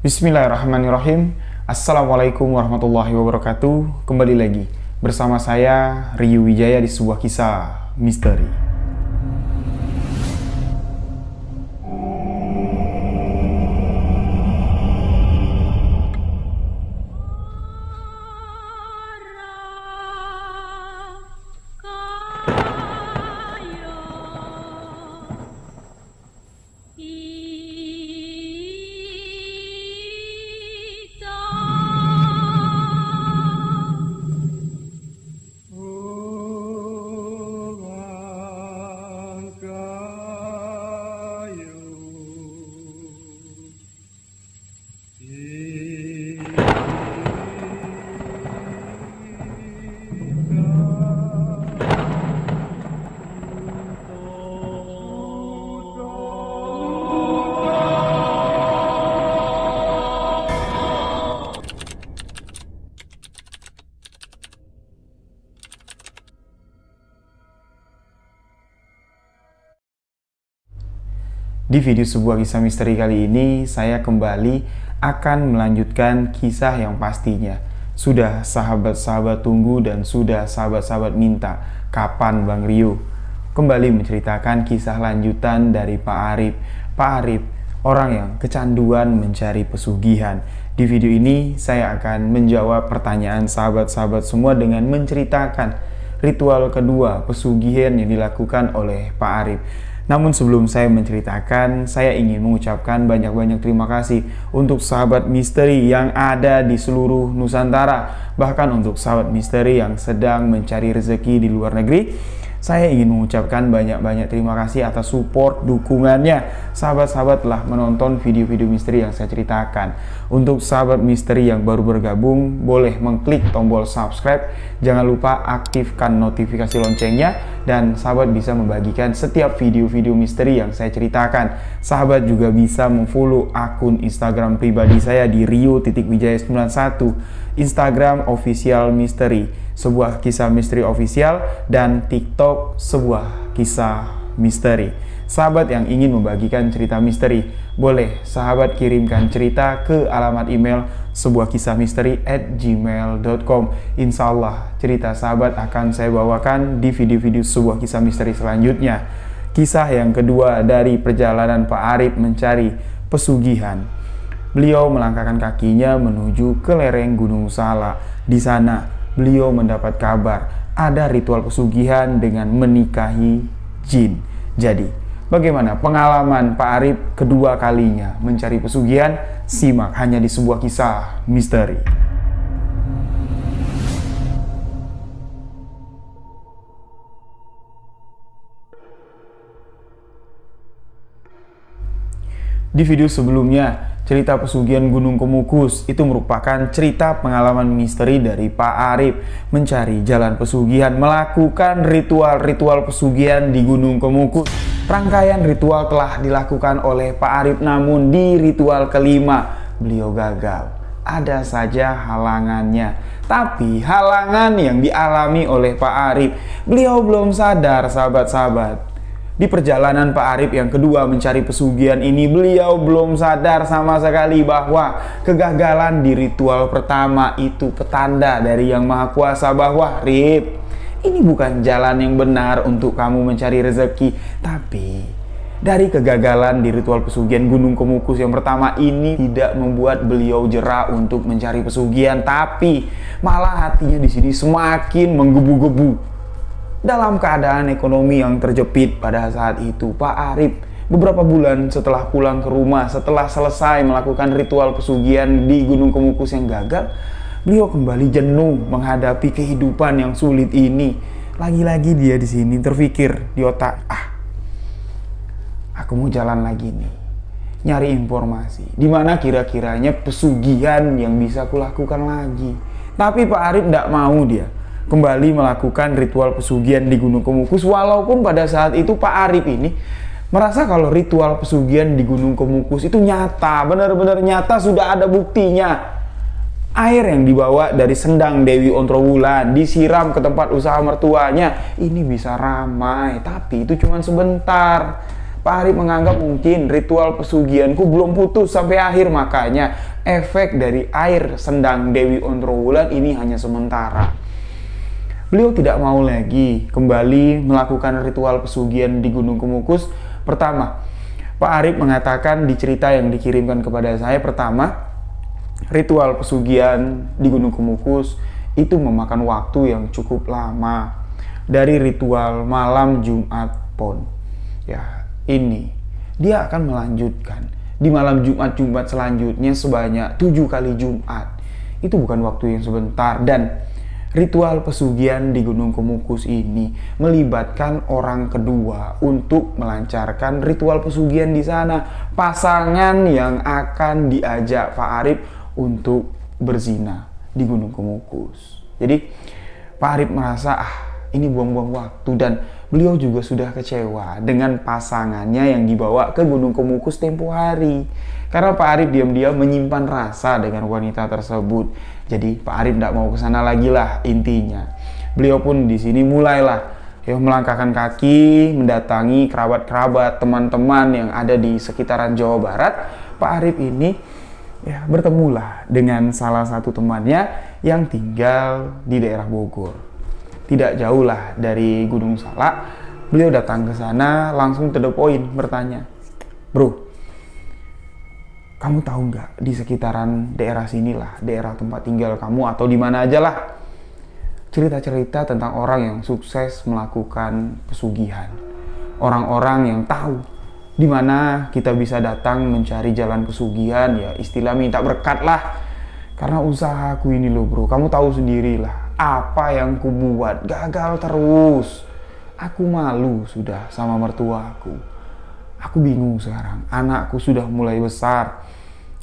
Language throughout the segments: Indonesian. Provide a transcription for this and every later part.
Bismillahirrahmanirrahim. Assalamualaikum warahmatullahi wabarakatuh. Kembali lagi bersama saya Ryu Wijaya di sebuah kisah misteri. Di video sebuah kisah misteri kali ini, saya kembali akan melanjutkan kisah yang pastinya sudah sahabat-sahabat tunggu dan sudah sahabat-sahabat minta. Kapan Bang Ryu kembali menceritakan kisah lanjutan dari Pak Arif? Pak Arif, orang yang kecanduan mencari pesugihan. Di video ini, saya akan menjawab pertanyaan sahabat-sahabat semua dengan menceritakan ritual kedua pesugihan yang dilakukan oleh Pak Arif. Namun sebelum saya menceritakan, saya ingin mengucapkan banyak-banyak terima kasih untuk sahabat misteri yang ada di seluruh Nusantara. Bahkan untuk sahabat misteri yang sedang mencari rezeki di luar negeri, saya ingin mengucapkan banyak-banyak terima kasih atas support dukungannya. Sahabat-sahabat telah menonton video-video misteri yang saya ceritakan. Untuk sahabat misteri yang baru bergabung, boleh mengklik tombol subscribe. Jangan lupa aktifkan notifikasi loncengnya. Dan sahabat bisa membagikan setiap video-video misteri yang saya ceritakan. Sahabat juga bisa memfollow akun Instagram pribadi saya di Ryu.Wijaya91, Instagram official misteri, sebuah kisah misteri official, dan TikTok sebuah kisah misteri. Sahabat yang ingin membagikan cerita misteri, boleh sahabat kirimkan cerita ke alamat email sebuah kisah misteri @gmail.com. Insya Allah cerita sahabat akan saya bawakan di video-video sebuah kisah misteri selanjutnya. Kisah yang kedua dari perjalanan Pak Arif mencari pesugihan. Beliau melangkahkan kakinya menuju ke lereng Gunung Sala. Di sana beliau mendapat kabar ada ritual pesugihan dengan menikahi jin. Jadi, bagaimana pengalaman Pak Arif kedua kalinya mencari pesugihan? Simak hanya di sebuah kisah misteri. Di video sebelumnya, cerita pesugihan Gunung Kemukus itu merupakan cerita pengalaman misteri dari Pak Arif mencari jalan pesugihan, melakukan ritual-ritual pesugihan di Gunung Kemukus. Rangkaian ritual telah dilakukan oleh Pak Arif, namun di ritual kelima beliau gagal. Ada saja halangannya. Tapi halangan yang dialami oleh Pak Arif, beliau belum sadar, sahabat-sahabat. Di perjalanan Pak Arif yang kedua mencari pesugihan ini, beliau belum sadar sama sekali bahwa kegagalan di ritual pertama itu petanda dari Yang Maha Kuasa bahwa, Rif, ini bukan jalan yang benar untuk kamu mencari rezeki. Tapi dari kegagalan di ritual pesugihan Gunung Kemukus yang pertama ini tidak membuat beliau jera untuk mencari pesugihan, tapi malah hatinya di sini semakin menggebu-gebu. Dalam keadaan ekonomi yang terjepit pada saat itu, Pak Arif beberapa bulan setelah pulang ke rumah, setelah selesai melakukan ritual pesugihan di Gunung Kemukus yang gagal, beliau kembali jenuh menghadapi kehidupan yang sulit ini. Lagi-lagi dia di sini terpikir di otak, aku mau jalan lagi nih, nyari informasi di mana kira-kiranya pesugihan yang bisa kulakukan lagi. Tapi Pak Arif tidak mau dia kembali melakukan ritual pesugihan di Gunung Kemukus, walaupun pada saat itu Pak Arif ini merasa kalau ritual pesugihan di Gunung Kemukus itu nyata, benar-benar nyata, sudah ada buktinya. Air yang dibawa dari sendang Dewi Ontrowulan disiram ke tempat usaha mertuanya, ini bisa ramai, tapi itu cuma sebentar. Pak Arif menganggap mungkin ritual pesugihanku belum putus sampai akhir, makanya efek dari air sendang Dewi Ontrowulan ini hanya sementara. Beliau tidak mau lagi kembali melakukan ritual pesugihan di Gunung Kemukus. Pertama, Pak Arif mengatakan di cerita yang dikirimkan kepada saya, pertama, ritual pesugihan di Gunung Kemukus itu memakan waktu yang cukup lama. Dari ritual malam Jumat Pon, ya ini dia akan melanjutkan di malam Jumat selanjutnya sebanyak 7 kali Jumat. Itu bukan waktu yang sebentar. Dan ritual pesugihan di Gunung Kemukus ini melibatkan orang kedua untuk melancarkan ritual pesugihan di sana. Pasangan yang akan diajak Pak Arif untuk berzina di Gunung Kemukus. Jadi Pak Arif merasa ini buang-buang waktu, dan beliau juga sudah kecewa dengan pasangannya yang dibawa ke Gunung Kemukus tempo hari. Karena Pak Arif diam-diam menyimpan rasa dengan wanita tersebut. Jadi Pak Arif tidak mau ke sana lagi lah intinya. Beliau pun di sini mulailah melangkahkan kaki mendatangi kerabat-kerabat, teman-teman yang ada di sekitaran Jawa Barat. Pak Arif ini bertemulah dengan salah satu temannya yang tinggal di daerah Bogor. Tidak jauh lah dari Gunung Salak. Beliau datang ke sana langsung to the point bertanya, "Bro, kamu tahu nggak di sekitaran daerah sinilah, daerah tempat tinggal kamu atau di mana aja lah, cerita-cerita tentang orang yang sukses melakukan pesugihan, orang-orang yang tahu di mana kita bisa datang mencari jalan pesugihan, ya istilah minta berkat lah. Karena usahaku ini loh bro, kamu tahu sendirilah apa yang ku buat, gagal terus. Aku malu sudah sama mertuaku. Aku bingung sekarang, anakku sudah mulai besar.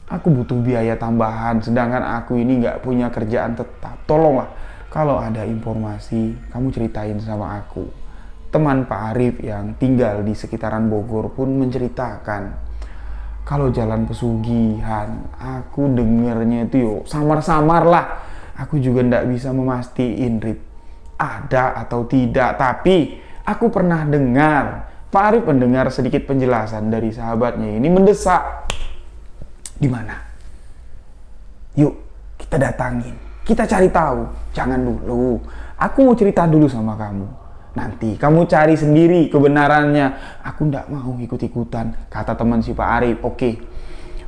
Aku butuh biaya tambahan, sedangkan aku ini nggak punya kerjaan tetap. Tolonglah, kalau ada informasi, kamu ceritain sama aku." Teman Pak Arif yang tinggal di sekitaran Bogor pun menceritakan, kalau jalan pesugihan, aku dengernya itu samar-samar lah. Aku juga nggak bisa memastiin, Rip, ada atau tidak. Tapi aku pernah dengar, Pak Arif mendengar sedikit penjelasan dari sahabatnya ini mendesak. Di mana? Yuk, kita datangin. Kita cari tahu. Jangan dulu. Aku mau cerita dulu sama kamu. Nanti kamu cari sendiri kebenarannya. Aku ndak mau ikut-ikutan, kata teman si Pak Arif. Oke.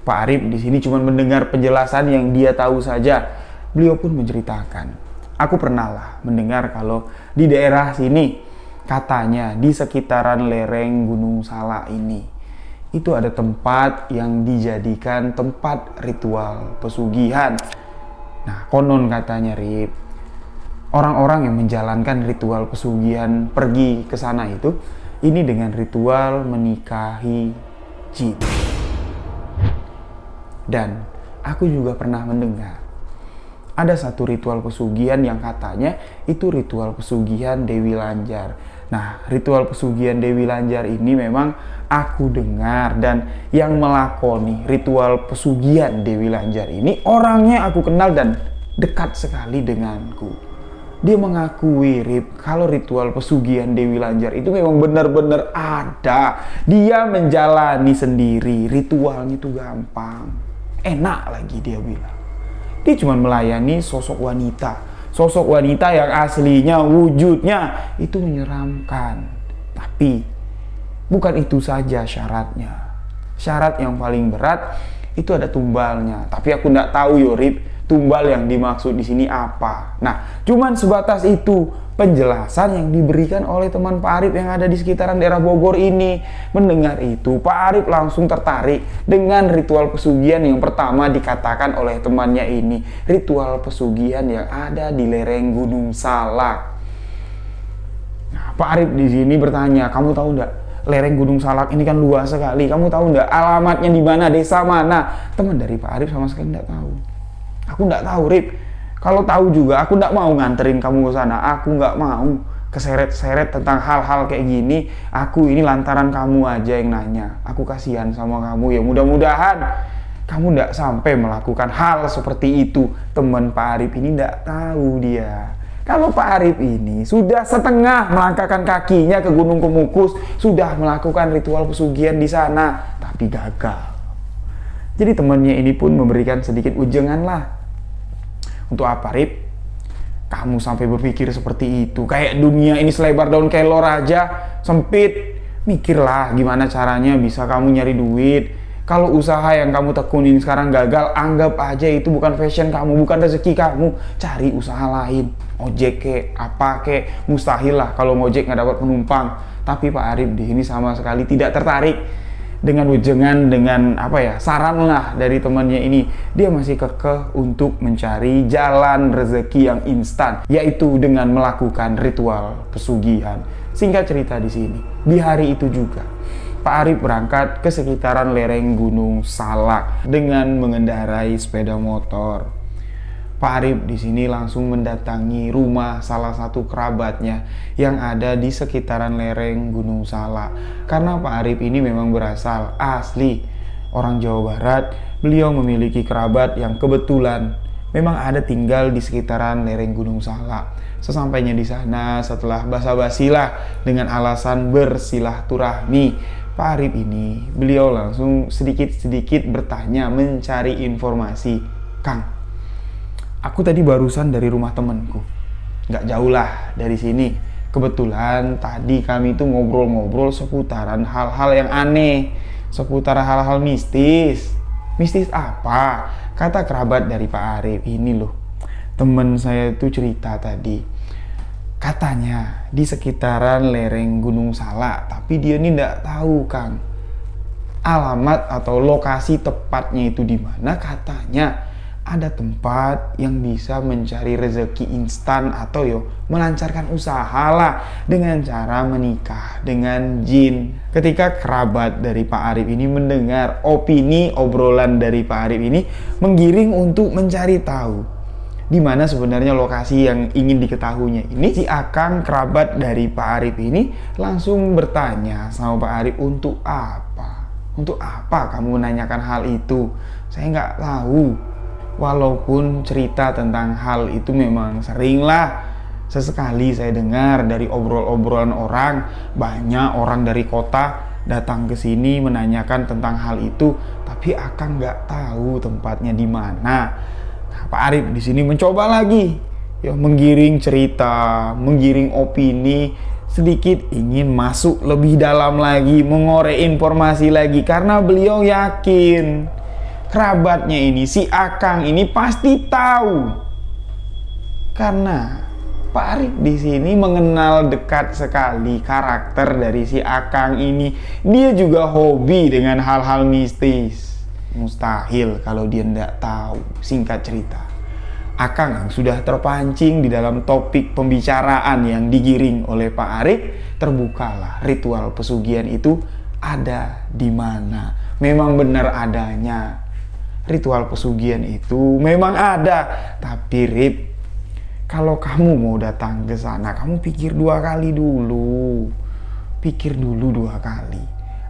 Pak Arif di sini cuma mendengar penjelasan yang dia tahu saja. Beliau pun menceritakan, aku pernah lah mendengar kalau di daerah sini, katanya di sekitaran lereng Gunung Salak ini, itu ada tempat yang dijadikan tempat ritual pesugihan. Nah, konon katanya, Rip, orang-orang yang menjalankan ritual pesugihan pergi ke sana itu, ini dengan ritual menikahi jin. Dan aku juga pernah mendengar ada satu ritual pesugihan yang katanya itu ritual pesugihan Dewi Lanjar. Nah, ritual pesugihan Dewi Lanjar ini memang aku dengar, dan yang melakoni ritual pesugihan Dewi Lanjar ini orangnya aku kenal dan dekat sekali denganku. Dia mengakui, Rip, kalau ritual pesugihan Dewi Lanjar itu memang benar-benar ada. Dia menjalani sendiri, ritualnya itu gampang, enak lagi dia bilang. Dia cuma melayani sosok wanita yang aslinya wujudnya itu menyeramkan. Tapi bukan itu saja syaratnya. Syarat yang paling berat itu ada tumbalnya. Tapi aku nggak tahu Rip, tumbal yang dimaksud di sini apa. Nah, cuman sebatas itu penjelasan yang diberikan oleh teman Pak Arif yang ada di sekitaran daerah Bogor ini. Mendengar itu, Pak Arif langsung tertarik dengan ritual pesugihan yang pertama dikatakan oleh temannya ini, ritual pesugihan yang ada di lereng Gunung Salak. Nah, Pak Arif di sini bertanya, kamu tahu nggak? Lereng Gunung Salak ini kan luas sekali. Kamu tahu nggak alamatnya di mana, desa mana? Teman dari Pak Arif sama sekali nggak tahu. Aku nggak tahu, Rip. Kalau tahu juga, aku nggak mau nganterin kamu ke sana. Aku nggak mau keseret-seret tentang hal-hal kayak gini. Aku ini lantaran kamu aja yang nanya. Aku kasihan sama kamu. Ya mudah-mudahan kamu nggak sampai melakukan hal seperti itu. Teman Pak Arif ini nggak tahu dia. Kalau Pak Arif ini sudah setengah melangkahkan kakinya ke Gunung Kemukus, sudah melakukan ritual pesugihan di sana, tapi gagal. Jadi temannya ini pun memberikan sedikit ujangan lah. Untuk apa, Rip? Kamu sampai berpikir seperti itu? Kayak dunia ini selebar daun kelor aja, sempit. Mikirlah gimana caranya bisa kamu nyari duit. Kalau usaha yang kamu tekunin sekarang gagal, anggap aja itu bukan fashion kamu, bukan rezeki kamu. Cari usaha lain, ojek kek, apa kek. Mustahil lah kalau ngojek nggak dapat penumpang. Tapi Pak Arif di sini sama sekali tidak tertarik dengan ujangan, dengan saran lah dari temannya ini. Dia masih kekeh untuk mencari jalan rezeki yang instan, yaitu dengan melakukan ritual pesugihan. Singkat cerita di sini, di hari itu juga Pak Arif berangkat ke sekitaran lereng Gunung Salak dengan mengendarai sepeda motor. Pak Arif di sini langsung mendatangi rumah salah satu kerabatnya yang ada di sekitaran lereng Gunung Salak. Karena Pak Arif ini memang berasal asli orang Jawa Barat, beliau memiliki kerabat yang kebetulan memang ada tinggal di sekitaran lereng Gunung Salak. Sesampainya di sana, setelah basa-basi lah dengan alasan bersilaturahmi, Pak Arif ini beliau langsung sedikit-sedikit bertanya, mencari informasi. Kang, aku tadi barusan dari rumah temenku, nggak jauh lah dari sini. Kebetulan tadi kami itu ngobrol-ngobrol seputaran hal-hal yang aneh, seputar hal-hal mistis. Mistis apa? Kata kerabat dari Pak Arif ini loh, temen saya itu cerita tadi. Katanya di sekitaran lereng Gunung Salak, tapi dia ini nggak tahu Kang alamat atau lokasi tepatnya itu di mana. Katanya ada tempat yang bisa mencari rezeki instan atau melancarkan usaha lah dengan cara menikah dengan jin. Ketika kerabat dari Pak Arif ini mendengar opini obrolan dari Pak Arif ini, menggiring untuk mencari tahu di mana sebenarnya lokasi yang ingin diketahuinya ini. Si Akang kerabat dari Pak Arif ini langsung bertanya sama Pak Arif, untuk apa? Untuk apa kamu menanyakan hal itu? Saya nggak tahu. Walaupun cerita tentang hal itu memang seringlah sesekali saya dengar dari obrol-obrolan orang, banyak orang dari kota datang ke sini menanyakan tentang hal itu, tapi Akang nggak tahu tempatnya di mana. Nah, Pak Arif di sini mencoba lagi, menggiring cerita, menggiring opini, sedikit ingin masuk lebih dalam lagi, mengorek informasi lagi, karena beliau yakin kerabatnya ini, si Akang ini pasti tahu. Karena Pak Arif di sini mengenal dekat sekali karakter dari si Akang ini. Dia juga hobi dengan hal-hal mistis. Mustahil kalau dia tidak tahu. Singkat cerita, Akang sudah terpancing di dalam topik pembicaraan yang digiring oleh Pak Arif. Terbukalah ritual pesugihan itu ada di mana. Memang benar adanya. Ritual pesugihan itu memang ada, tapi Rip, kalau kamu mau datang ke sana, kamu pikir dua kali dulu. Pikir dulu dua kali.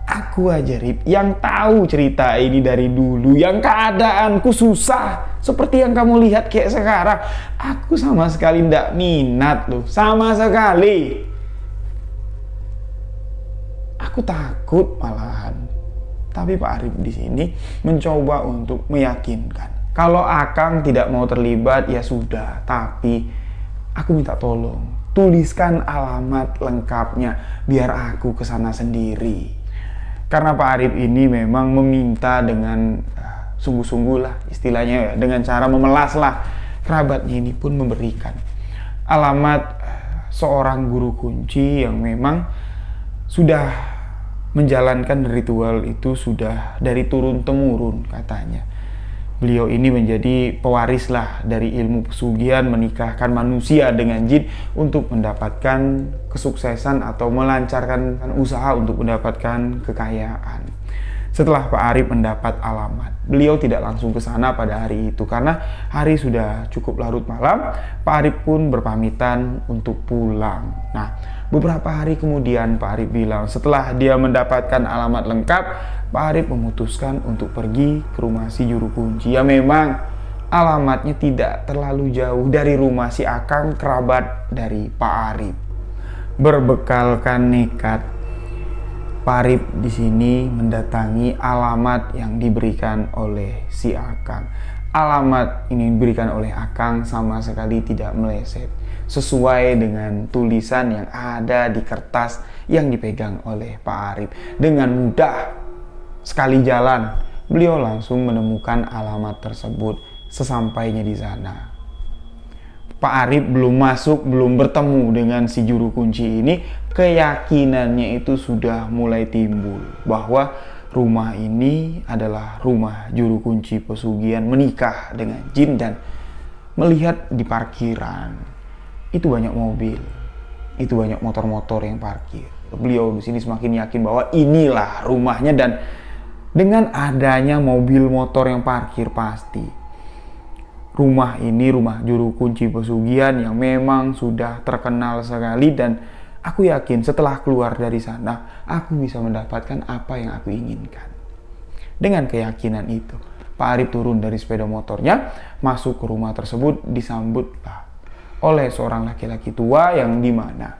Aku aja Rip, yang tahu cerita ini dari dulu, yang keadaanku susah seperti yang kamu lihat kayak sekarang. Aku sama sekali tidak minat loh, sama sekali. Aku takut malahan. Tapi Pak Arif di sini mencoba untuk meyakinkan, kalau Akang tidak mau terlibat ya sudah, tapi aku minta tolong tuliskan alamat lengkapnya biar aku kesana sendiri. Karena Pak Arif ini memang meminta dengan sungguh-sungguh lah istilahnya, dengan cara memelas lah. Kerabatnya ini pun memberikan alamat seorang guru kunci yang memang sudah menjalankan ritual itu sudah dari turun-temurun katanya. Beliau ini menjadi pewaris lah dari ilmu pesugihan, menikahkan manusia dengan jin untuk mendapatkan kesuksesan atau melancarkan usaha untuk mendapatkan kekayaan. Setelah Pak Arif mendapat alamat, beliau tidak langsung ke sana pada hari itu karena hari sudah cukup larut malam. Pak Arif pun berpamitan untuk pulang. Nah, beberapa hari kemudian Pak Arif bilang setelah dia mendapatkan alamat lengkap, Pak Arif memutuskan untuk pergi ke rumah si juru kunci. Ya memang alamatnya tidak terlalu jauh dari rumah si Akang, kerabat dari Pak Arif. Berbekalkan nekat, Pak Arif di sini mendatangi alamat yang diberikan oleh si Akang. Alamat ini diberikan oleh Akang sama sekali tidak meleset, sesuai dengan tulisan yang ada di kertas yang dipegang oleh Pak Arif. Dengan mudah sekali jalan, beliau langsung menemukan alamat tersebut. Sesampainya di sana, Pak Arif belum masuk, belum bertemu dengan si juru kunci ini, keyakinannya itu sudah mulai timbul bahwa rumah ini adalah rumah juru kunci pesugihan menikah dengan jin. Dan melihat di parkiran itu banyak mobil, itu banyak motor-motor yang parkir. Beliau di sini semakin yakin bahwa inilah rumahnya, dan dengan adanya mobil motor yang parkir, pasti rumah ini rumah juru kunci pesugihan yang memang sudah terkenal sekali. Dan aku yakin setelah keluar dari sana, aku bisa mendapatkan apa yang aku inginkan. Dengan keyakinan itu, Pak Arif turun dari sepeda motornya, masuk ke rumah tersebut, disambutlah oleh seorang laki-laki tua yang dimana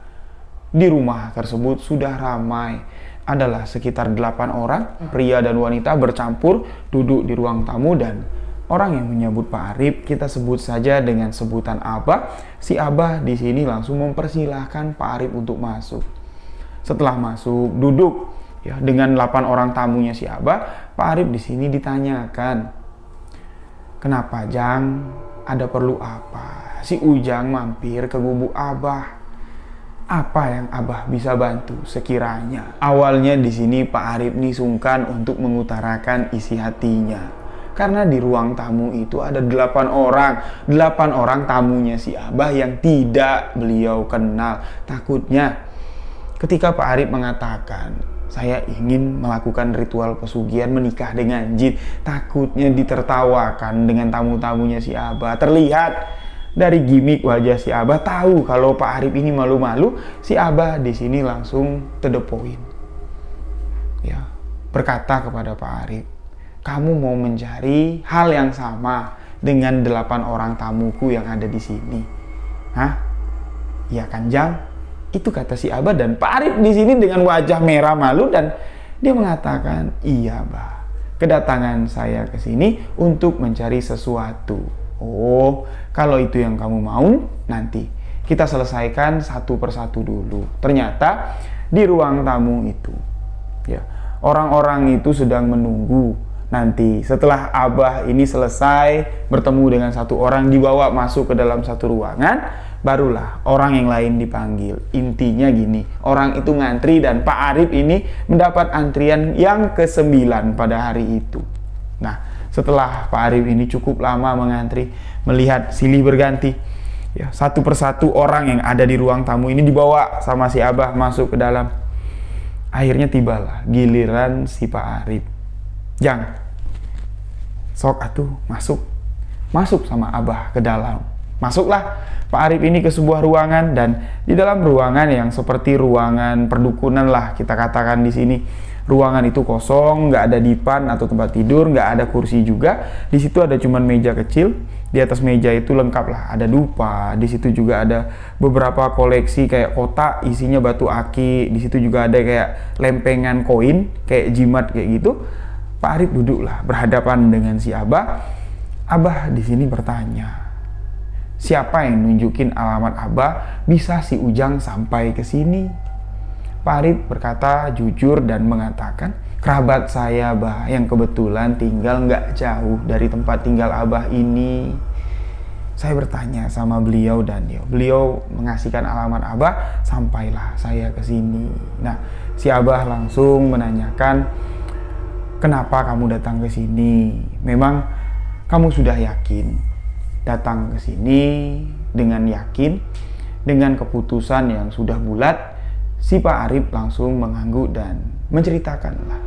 di rumah tersebut sudah ramai. Adalah sekitar 8 orang, pria dan wanita bercampur duduk di ruang tamu. Dan orang yang menyambut Pak Arif kita sebut saja dengan sebutan Abah. Si Abah di sini langsung mempersilahkan Pak Arif untuk masuk. Setelah masuk, duduk ya dengan 8 orang tamunya si Abah. Pak Arif di sini ditanyakan, "Kenapa, Jang? Ada perlu apa?" Si Ujang mampir ke gubuk Abah. Apa yang Abah bisa bantu sekiranya? Awalnya di sini Pak Arif nih sungkan untuk mengutarakan isi hatinya. Karena di ruang tamu itu ada 8 orang tamunya si Abah yang tidak beliau kenal. Takutnya ketika Pak Arif mengatakan, "Saya ingin melakukan ritual pesugihan menikah dengan jin," takutnya ditertawakan dengan tamu-tamunya si Abah. Terlihat dari gimik wajah si Abah tahu kalau Pak Arif ini malu-malu. Si Abah di sini langsung to the point. Ya, berkata kepada Pak Arif, "Kamu mau mencari hal yang sama dengan 8 orang tamuku yang ada di sini? Hah? Iya kan, Jang?" Itu kata si Abah. Dan Pak Arif di sini dengan wajah merah malu dan dia mengatakan, "Iya, Bah. Kedatangan saya ke sini untuk mencari sesuatu." "Oh, kalau itu yang kamu mau, nanti kita selesaikan satu persatu dulu." Ternyata di ruang tamu itu, ya, orang-orang itu sedang menunggu. Nanti setelah Abah ini selesai bertemu dengan satu orang, dibawa masuk ke dalam satu ruangan, barulah orang yang lain dipanggil. Intinya gini, orang itu ngantri dan Pak Arif ini mendapat antrian yang ke-9 pada hari itu. Nah, setelah Pak Arif ini cukup lama mengantri, melihat silih berganti, ya, satu persatu orang yang ada di ruang tamu ini dibawa sama si Abah masuk ke dalam. Akhirnya tibalah giliran si Pak Arif. "Jang, sok atuh masuk sama Abah ke dalam." Masuklah Pak Arif ini ke sebuah ruangan, dan di dalam ruangan yang seperti ruangan perdukunan lah kita katakan di sini. Ruangan itu kosong, nggak ada dipan atau tempat tidur, nggak ada kursi juga. Di situ ada cuman meja kecil. Di atas meja itu lengkap lah, ada dupa. Di situ juga ada beberapa koleksi kayak kotak isinya batu aki. Di situ juga ada kayak lempengan koin, kayak jimat kayak gitu. Pak Arif duduklah berhadapan dengan si Abah. Abah di sini bertanya, "Siapa yang nunjukin alamat Abah bisa si Ujang sampai ke sini?" Pak Arif berkata jujur dan mengatakan, "Kerabat saya, Bah, yang kebetulan tinggal nggak jauh dari tempat tinggal Abah ini." Saya bertanya sama beliau dan beliau mengasihkan alamat Abah, sampailah saya ke sini. Nah, si Abah langsung menanyakan, "Kenapa kamu datang ke sini? Memang kamu sudah yakin datang ke sini dengan yakin, dengan keputusan yang sudah bulat?" Si Pak Arif langsung mengangguk dan menceritakanlah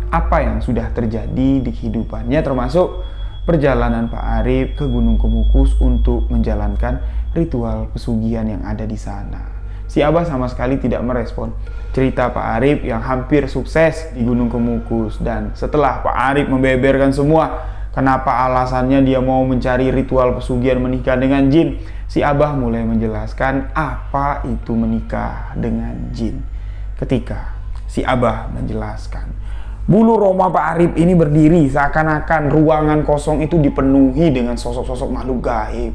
apa yang sudah terjadi di kehidupannya, termasuk perjalanan Pak Arif ke Gunung Kemukus untuk menjalankan ritual pesugihan yang ada di sana. Si Abah sama sekali tidak merespon cerita Pak Arif yang hampir sukses di Gunung Kemukus. Dan setelah Pak Arif membeberkan semua kenapa alasannya dia mau mencari ritual pesugihan menikah dengan jin, si Abah mulai menjelaskan apa itu menikah dengan jin. Ketika Si Abah menjelaskan, bulu roma Pak Arif ini berdiri seakan-akan ruangan kosong itu dipenuhi dengan sosok-sosok makhluk gaib.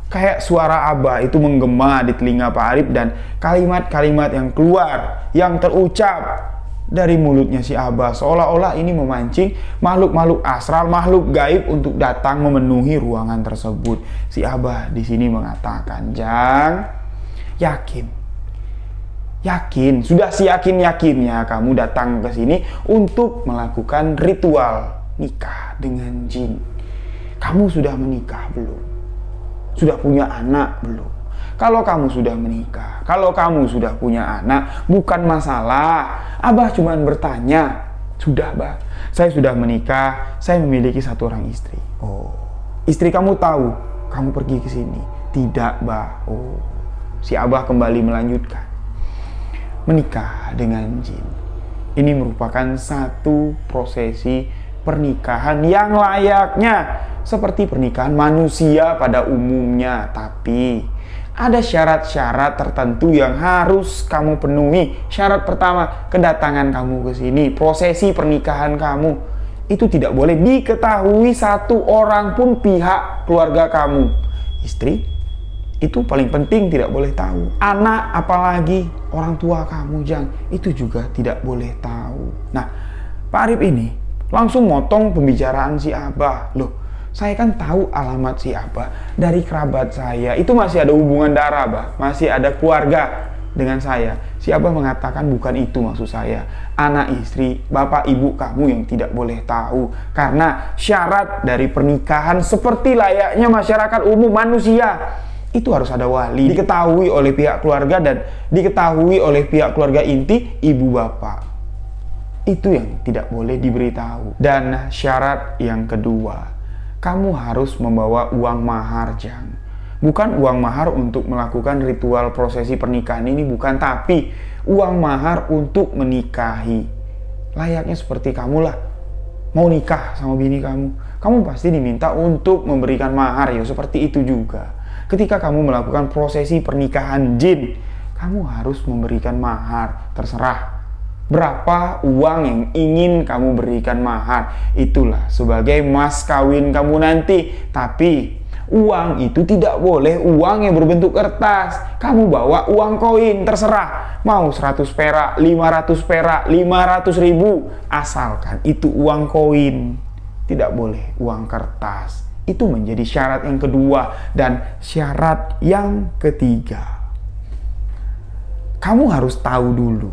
Kayak suara Abah itu menggema di telinga Pak Arif dan kalimat-kalimat yang keluar, yang terucap dari mulutnya si Abah seolah-olah ini memancing makhluk-makhluk astral, makhluk gaib untuk datang memenuhi ruangan tersebut. Si Abah di sini mengatakan, "Jang, yakin, sudah seyakin-yakinnya kamu datang ke sini untuk melakukan ritual nikah dengan jin. Kamu sudah menikah belum? Sudah punya anak belum? Kalau kamu sudah menikah, kalau kamu sudah punya anak, bukan masalah. Abah cuma bertanya, sudah, Bah, saya sudah menikah, saya memiliki 1 orang istri. Oh, istri kamu tahu kamu pergi ke sini? Tidak, Bah. Oh, si Abah kembali melanjutkan. Menikah dengan jin ini merupakan satu prosesi pernikahan yang layaknya seperti pernikahan manusia pada umumnya, tapi ada syarat-syarat tertentu yang harus kamu penuhi. Syarat pertama, kedatangan kamu ke sini, prosesi pernikahan kamu itu tidak boleh diketahui 1 orang pun pihak keluarga kamu. Istri itu paling penting tidak boleh tahu. Anak apalagi orang tua kamu, Jang, itu juga tidak boleh tahu. Nah, Pak Arif ini langsung motong pembicaraan si Abah. Loh, saya kan tahu alamat si Abah dari kerabat saya. Itu masih ada hubungan darah, Bah. Masih ada keluarga dengan saya. Si Abah mengatakan bukan itu maksud saya. Anak istri, bapak ibu kamu yang tidak boleh tahu. Karena syarat dari pernikahan seperti layaknya masyarakat umum manusia, itu harus ada wali, diketahui oleh pihak keluarga dan diketahui oleh pihak keluarga inti, ibu bapak. Itu yang tidak boleh diberitahu. Dan syarat yang kedua, kamu harus membawa uang mahar, Jang. Bukan uang mahar untuk melakukan ritual prosesi pernikahan ini, bukan, tapi uang mahar untuk menikahi. Layaknya seperti kamu lah, mau nikah sama bini kamu pasti diminta untuk memberikan mahar, ya seperti itu juga. Ketika kamu melakukan prosesi pernikahan jin, kamu harus memberikan mahar, terserah berapa uang yang ingin kamu berikan mahar. Itulah sebagai mas kawin kamu nanti. Tapi uang itu tidak boleh uang yang berbentuk kertas. Kamu bawa uang koin, terserah. Mau 100 perak, 500 perak, 500 ribu. Asalkan itu uang koin. Tidak boleh uang kertas. Itu menjadi syarat yang kedua. Dan syarat yang ketiga, kamu harus tahu dulu,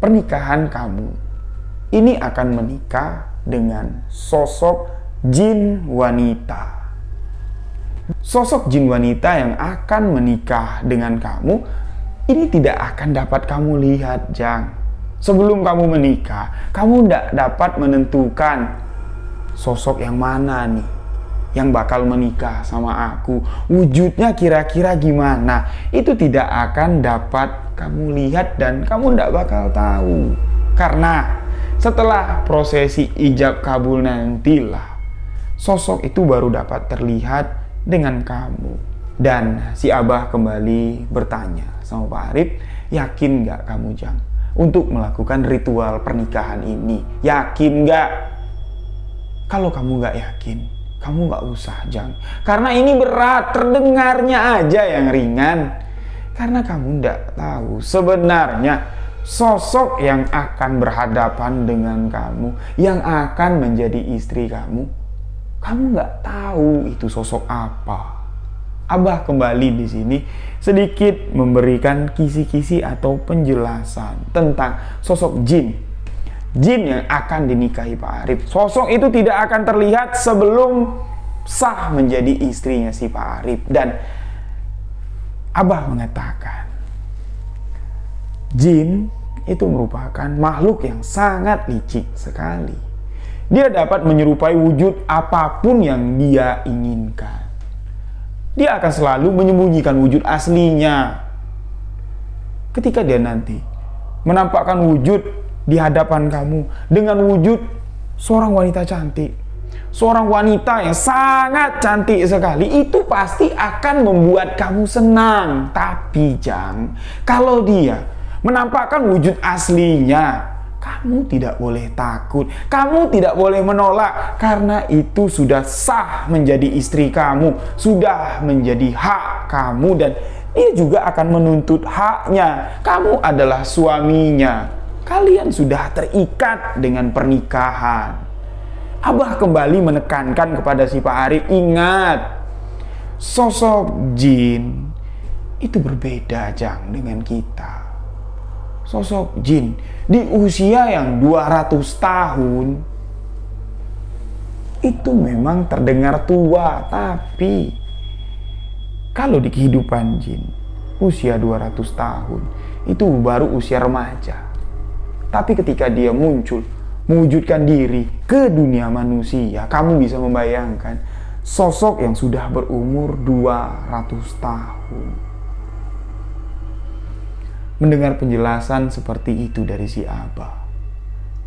pernikahan kamu ini akan menikah dengan sosok jin wanita. Sosok jin wanita yang akan menikah dengan kamu ini tidak akan dapat kamu lihat, Jang. Sebelum kamu menikah, kamu tidak dapat menentukan sosok yang mana nih yang bakal menikah sama aku, wujudnya kira-kira gimana. Itu tidak akan dapat kamu lihat dan kamu tidak bakal tahu. Karena setelah prosesi ijab kabul nantilah sosok itu baru dapat terlihat dengan kamu. Dan si Abah kembali bertanya sama Pak Arif, yakin nggak kamu, Jang, untuk melakukan ritual pernikahan ini? Yakin nggak? Kalau kamu nggak yakin, kamu nggak usah, Jang. Karena ini berat, terdengarnya aja yang ringan. Karena kamu nggak tahu sebenarnya sosok yang akan berhadapan dengan kamu, yang akan menjadi istri kamu nggak tahu itu sosok apa. Abah kembali di sini sedikit memberikan kisi-kisi atau penjelasan tentang sosok jin yang akan dinikahi Pak Arif. Sosok itu tidak akan terlihat sebelum sah menjadi istrinya si Pak Arif. Dan Abah mengatakan, jin itu merupakan makhluk yang sangat licik sekali. Dia dapat menyerupai wujud apapun yang dia inginkan. Dia akan selalu menyembunyikan wujud aslinya. Ketika dia nanti menampakkan wujud di hadapan kamu dengan wujud seorang wanita cantik, seorang wanita yang sangat cantik sekali, itu pasti akan membuat kamu senang. Tapi Jang, kalau dia menampakkan wujud aslinya. Kamu tidak boleh takut, kamu tidak boleh menolak, karena itu sudah sah menjadi istri kamu, sudah menjadi hak kamu, dan dia juga akan menuntut haknya. Kamu adalah suaminya, kalian sudah terikat dengan pernikahan. Abah kembali menekankan kepada si Pak Arif, ingat, sosok jin itu berbeda Jang dengan kita. Sosok jin di usia yang 200 tahun itu memang terdengar tua, tapi kalau di kehidupan jin usia 200 tahun itu baru usia remaja. Tapi ketika dia muncul mewujudkan diri ke dunia manusia, kamu bisa membayangkan sosok yang sudah berumur 200 tahun. Mendengar penjelasan seperti itu dari si Abah,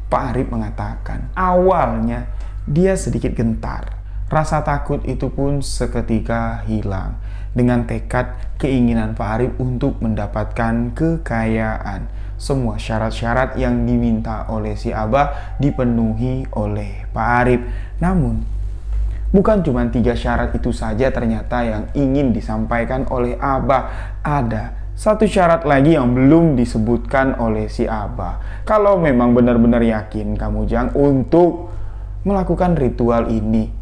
Pak Arif mengatakan awalnya dia sedikit gentar. Rasa takut itu pun seketika hilang dengan tekad keinginan Pak Arif untuk mendapatkan kekayaan. Semua syarat-syarat yang diminta oleh si Abah dipenuhi oleh Pak Arif. Namun bukan cuma 3 syarat itu saja ternyata yang ingin disampaikan oleh Abah. Ada satu syarat lagi yang belum disebutkan oleh si Abah. Kalau memang benar-benar yakin kamu Jang untuk melakukan ritual ini,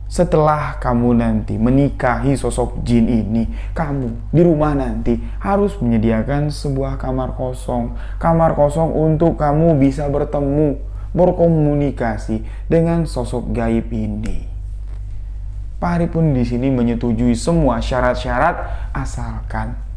setelah kamu nanti menikahi sosok jin ini, kamu di rumah nanti harus menyediakan sebuah kamar kosong. Kamar kosong untuk kamu bisa bertemu, berkomunikasi dengan sosok gaib ini. Pak Arif pun di sini menyetujui semua syarat-syarat asalkan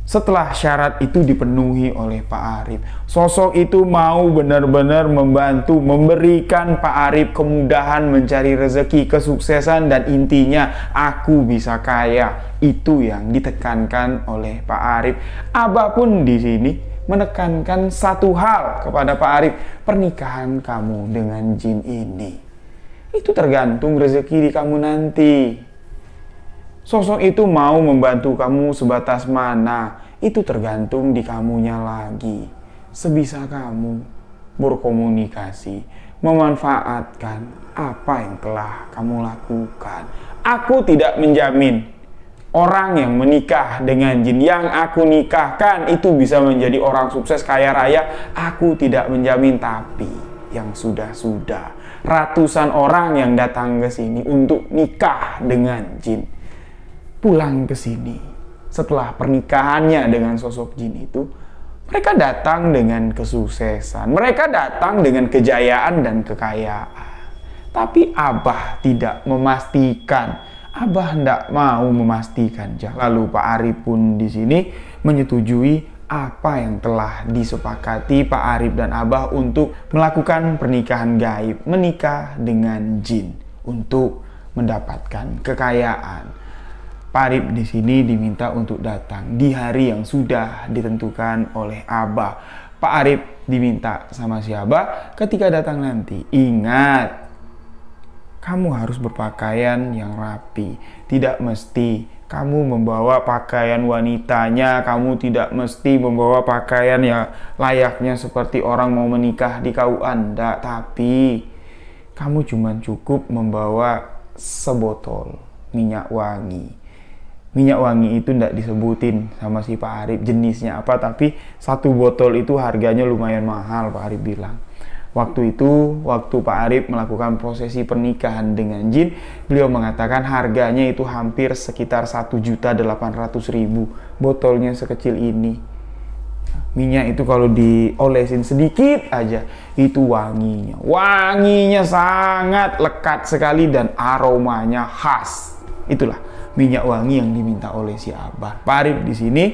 setelah syarat itu dipenuhi oleh Pak Arif, sosok itu mau benar-benar membantu, memberikan Pak Arif kemudahan mencari rezeki, kesuksesan, dan intinya aku bisa kaya. Itu yang ditekankan oleh Pak Arif. Abah pun di sini menekankan satu hal kepada Pak Arif, pernikahan kamu dengan jin ini itu tergantung rezeki di kamu nanti. Sosok itu mau membantu kamu sebatas mana, itu tergantung di kamunya lagi. Sebisa kamu berkomunikasi, memanfaatkan apa yang telah kamu lakukan. Aku tidak menjamin orang yang menikah dengan jin yang aku nikahkan itu bisa menjadi orang sukses kaya raya. Aku tidak menjamin, tapi yang sudah-sudah ratusan orang yang datang ke sini untuk nikah dengan jin, pulang ke sini setelah pernikahannya dengan sosok jin itu, mereka datang dengan kesuksesan, mereka datang dengan kejayaan dan kekayaan. Tapi Abah tidak memastikan, Abah tidak mau memastikan. Lalu Pak Arif pun di sini menyetujui apa yang telah disepakati Pak Arif dan Abah untuk melakukan pernikahan gaib, menikah dengan jin untuk mendapatkan kekayaan. Pak Arif di sini diminta untuk datang di hari yang sudah ditentukan oleh Abah. Pak Arif diminta sama si Abah, ketika datang nanti, ingat, kamu harus berpakaian yang rapi. Tidak mesti kamu membawa pakaian wanitanya, kamu tidak mesti membawa pakaian yang layaknya seperti orang mau menikah di KUA, enggak. Tapi kamu cuma cukup membawa sebotol minyak wangi. Minyak wangi itu tidak disebutin sama si Pak Arif jenisnya apa, tapi satu botol itu harganya lumayan mahal, Pak Arif bilang. Waktu itu, waktu Pak Arif melakukan prosesi pernikahan dengan jin, beliau mengatakan harganya itu hampir sekitar 1.800.000. Botolnya sekecil ini. Minyak itu kalau diolesin sedikit aja, itu wanginya. Wanginya sangat lekat sekali dan aromanya khas. Itulah minyak wangi yang diminta oleh si Abah. Pak Arif di sini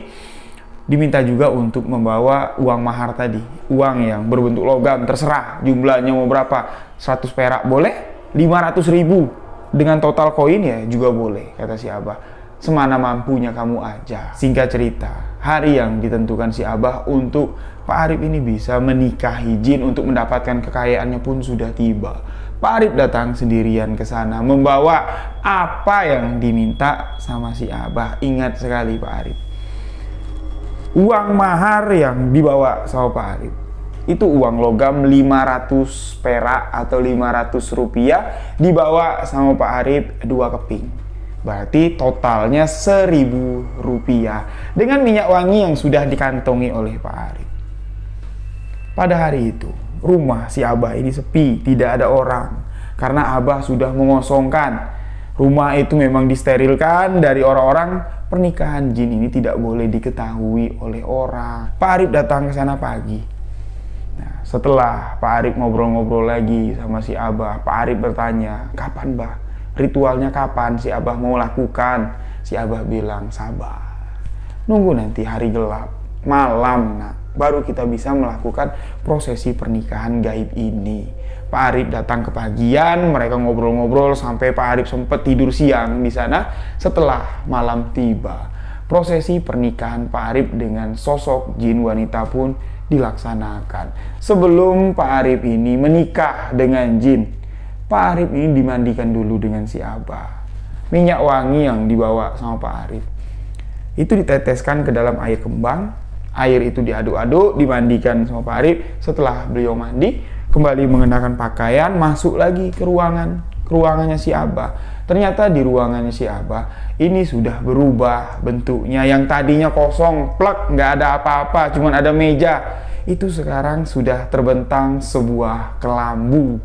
diminta juga untuk membawa uang mahar tadi, uang yang berbentuk logam, terserah jumlahnya mau berapa, 100 perak boleh, 500.000 dengan total koin ya juga boleh, kata si Abah. Semana mampunya kamu aja. Singkat cerita, hari yang ditentukan si Abah untuk Pak Arif ini bisa menikahi jin untuk mendapatkan kekayaannya pun sudah tiba. Pak Arif datang sendirian ke sana membawa apa yang diminta sama si Abah. Ingat sekali Pak Arif, Uang mahar yang dibawa sama Pak Arif itu uang logam 500 perak atau 500 rupiah dibawa sama Pak Arif 2 keping. Berarti totalnya 1.000 rupiah dengan minyak wangi yang sudah dikantongi oleh Pak Arif. Pada hari itu, rumah si Abah ini sepi, tidak ada orang. Karena Abah sudah mengosongkan. Rumah itu memang disterilkan dari orang-orang. Pernikahan jin ini tidak boleh diketahui oleh orang. Pak Arif datang ke sana pagi. Nah, setelah Pak Arif ngobrol-ngobrol lagi sama si Abah, Pak Arif bertanya, kapan Bah? Ritualnya kapan si Abah mau lakukan? Si Abah bilang, sabar. Nunggu nanti hari gelap, malam, baru kita bisa melakukan prosesi pernikahan gaib ini. Pak Arif datang ke pagian, mereka ngobrol-ngobrol sampai Pak Arif sempat tidur siang di sana. Setelah malam tiba, prosesi pernikahan Pak Arif dengan sosok jin wanita pun dilaksanakan. Sebelum Pak Arif ini menikah dengan jin, Pak Arif ini dimandikan dulu dengan si Abah. Minyak wangi yang dibawa sama Pak Arif itu diteteskan ke dalam air kembang. Air itu diaduk-aduk, dimandikan sama Pak Arif. Setelah beliau mandi, kembali mengenakan pakaian, masuk lagi ke ruangannya si Abah. Ternyata di ruangannya si Abah ini sudah berubah bentuknya. Yang tadinya kosong, plek, nggak ada apa-apa, cuman ada meja. Itu sekarang sudah terbentang sebuah kelambu.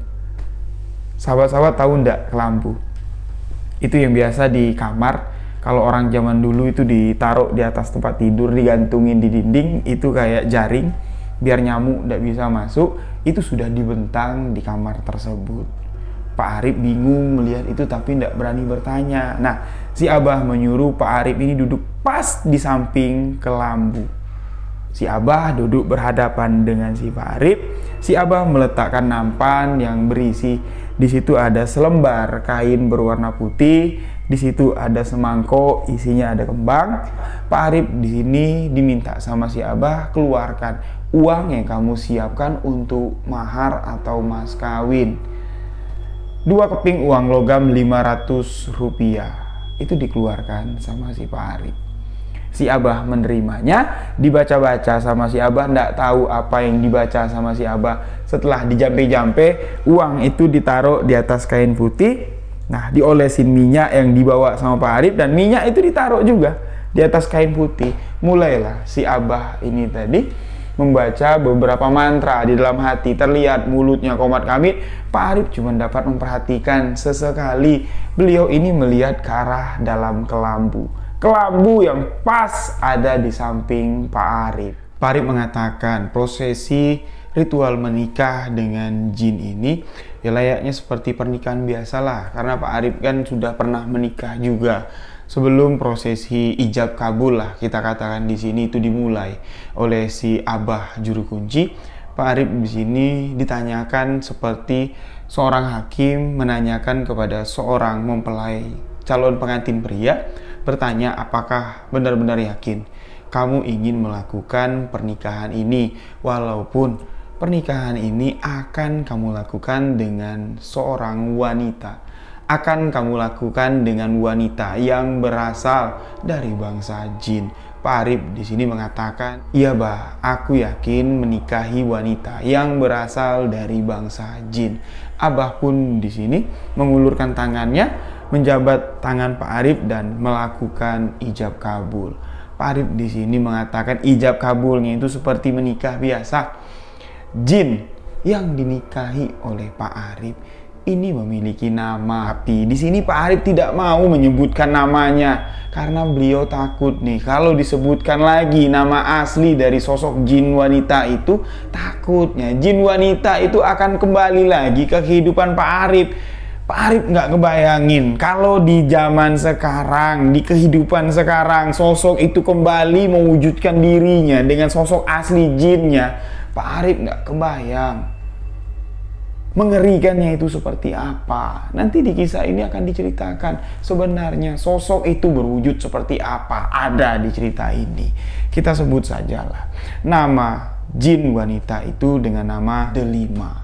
Sahabat-sahabat tahu ndak kelambu? Itu yang biasa di kamar. Kalau orang zaman dulu itu ditaruh di atas tempat tidur, digantungin di dinding, itu kayak jaring biar nyamuk tidak bisa masuk. Itu sudah dibentang di kamar tersebut. Pak Arif bingung melihat itu tapi tidak berani bertanya. Nah, si Abah menyuruh Pak Arif ini duduk pas di samping kelambu. Si Abah duduk berhadapan dengan si Pak Arif. Si Abah meletakkan nampan yang berisi, di situ ada selembar kain berwarna putih, di situ ada semangkok isinya ada kembang. Pak Arif di sini diminta sama si Abah, keluarkan uang yang kamu siapkan untuk mahar atau mas kawin. 2 keping uang logam 500 rupiah itu dikeluarkan sama si Pak Arif. Si Abah menerimanya, dibaca-baca sama si Abah, ndak tahu apa yang dibaca sama si Abah. Setelah dijampe-jampe, uang itu ditaruh di atas kain putih. Nah, diolesin minyak yang dibawa sama Pak Arif, dan minyak itu ditaruh juga di atas kain putih. Mulailah si Abah ini tadi membaca beberapa mantra di dalam hati. Terlihat mulutnya komat kamit. Pak Arif cuma dapat memperhatikan sesekali beliau ini melihat ke arah dalam kelambu. Kelambu yang pas ada di samping Pak Arif. Pak Arif mengatakan prosesi ritual menikah dengan jin ini ya layaknya seperti pernikahan biasalah, karena Pak Arif kan sudah pernah menikah juga. Sebelum prosesi ijab kabul lah kita katakan di sini itu dimulai oleh si Abah juru kunci, Pak Arif di sini ditanyakan seperti seorang hakim menanyakan kepada seorang mempelai calon pengantin pria, bertanya apakah benar-benar yakin kamu ingin melakukan pernikahan ini, walaupun pernikahan ini akan kamu lakukan dengan seorang wanita, akan kamu lakukan dengan wanita yang berasal dari bangsa jin. Pak Arif di sini mengatakan, iya Bah, aku yakin menikahi wanita yang berasal dari bangsa jin. Abah pun di sini mengulurkan tangannya, menjabat tangan Pak Arif dan melakukan ijab kabul. Pak Arif di sini mengatakan ijab kabulnya itu seperti menikah biasa. Jin yang dinikahi oleh Pak Arif ini memiliki nama, tapi di sini Pak Arif tidak mau menyebutkan namanya karena beliau takut nih kalau disebutkan lagi nama asli dari sosok jin wanita itu, takutnya jin wanita itu akan kembali lagi ke kehidupan Pak Arif. Pak Arif nggak ngebayangin kalau di zaman sekarang, di kehidupan sekarang, sosok itu kembali mewujudkan dirinya dengan sosok asli jinnya. Pak Arif nggak kebayang mengerikannya itu seperti apa. Nanti di kisah ini akan diceritakan sebenarnya sosok itu berwujud seperti apa, ada di cerita ini. Kita sebut sajalah nama jin wanita itu dengan nama Delima.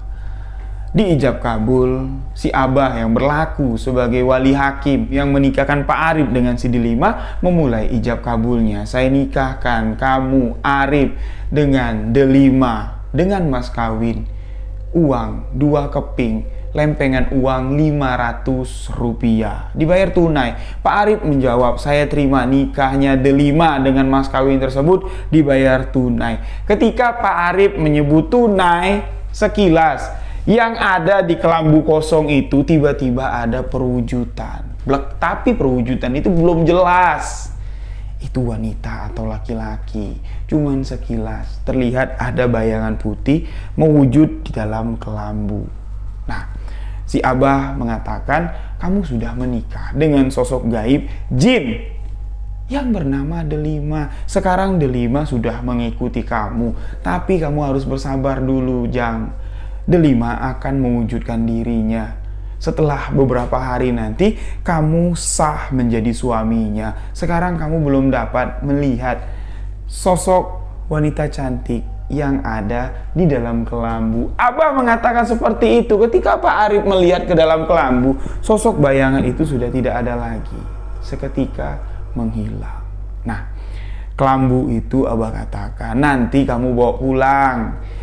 Diijab kabul, si Abah yang berlaku sebagai wali hakim yang menikahkan Pak Arif dengan si Delima memulai ijab kabulnya. Saya nikahkan kamu Arif dengan Delima dengan mas kawin, uang 2 keping, lempengan uang 500 rupiah, dibayar tunai. Pak Arif menjawab, saya terima nikahnya Delima dengan mas kawin tersebut dibayar tunai. Ketika Pak Arif menyebut tunai, sekilas yang ada di kelambu kosong itu tiba-tiba ada perwujudan. Tapi perwujudan itu belum jelas. Itu wanita atau laki-laki. Cuman sekilas terlihat ada bayangan putih mewujud di dalam kelambu. Nah, si Abah mengatakan, kamu sudah menikah dengan sosok gaib jin yang bernama Delima. Sekarang Delima sudah mengikuti kamu, tapi kamu harus bersabar dulu, Jang. Delima akan mewujudkan dirinya. Setelah beberapa hari nanti kamu sah menjadi suaminya. Sekarang kamu belum dapat melihat sosok wanita cantik yang ada di dalam kelambu. Abah mengatakan seperti itu. Ketika Pak Arif melihat ke dalam kelambu, sosok bayangan itu sudah tidak ada lagi. Seketika menghilang. Nah, kelambu itu Abah katakan, nanti kamu bawa pulang.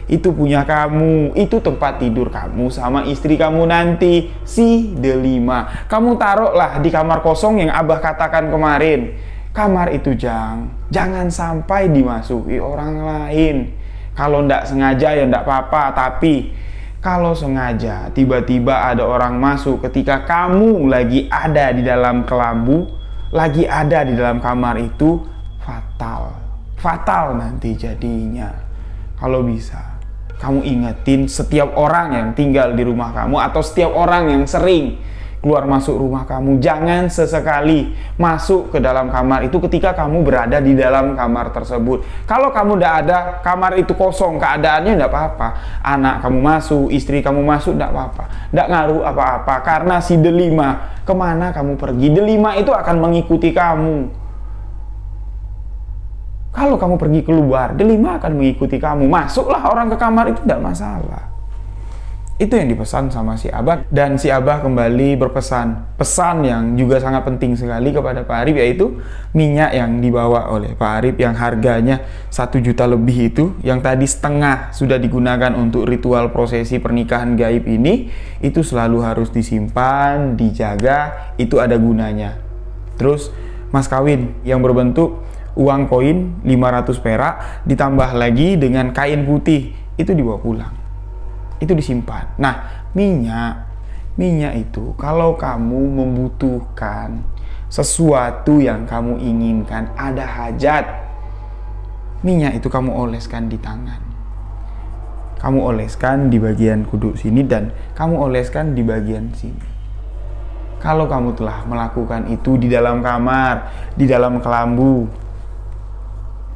Itu punya kamu, itu tempat tidur kamu sama istri kamu nanti, si Delima. Kamu taruhlah di kamar kosong yang Abah katakan kemarin. Kamar itu jangan sampai dimasuki orang lain. Kalau ndak sengaja ya ndak apa-apa, tapi kalau sengaja tiba-tiba ada orang masuk ketika kamu lagi ada di dalam kelambu, lagi ada di dalam kamar itu, fatal nanti jadinya. Kalau bisa kamu ingetin setiap orang yang tinggal di rumah kamu atau setiap orang yang sering keluar masuk rumah kamu, jangan sesekali masuk ke dalam kamar itu ketika kamu berada di dalam kamar tersebut. Kalau kamu tidak ada, kamar itu kosong keadaannya, tidak apa-apa. Anak kamu masuk, istri kamu masuk, tidak apa-apa, tidak ngaruh apa-apa, karena si Delima, kemana kamu pergi, Delima itu akan mengikuti kamu. Kalau kamu pergi keluar, Delima akan mengikuti kamu. Masuklah orang ke kamar itu tidak masalah. Itu yang dipesan sama si Abah. Dan si Abah kembali berpesan, pesan yang juga sangat penting sekali kepada Pak Arif, yaitu minyak yang dibawa oleh Pak Arif yang harganya 1 juta lebih itu, yang tadi setengah sudah digunakan untuk ritual prosesi pernikahan gaib ini, itu selalu harus disimpan, dijaga, itu ada gunanya. Terus mas kawin yang berbentuk uang koin 500 perak ditambah lagi dengan kain putih, itu dibawa pulang, itu disimpan. Nah, minyak itu kalau kamu membutuhkan sesuatu yang kamu inginkan, ada hajat, minyak itu kamu oleskan di tangan, kamu oleskan di bagian kudu sini dan kamu oleskan di bagian sini. Kalau kamu telah melakukan itu di dalam kamar, di dalam kelambu,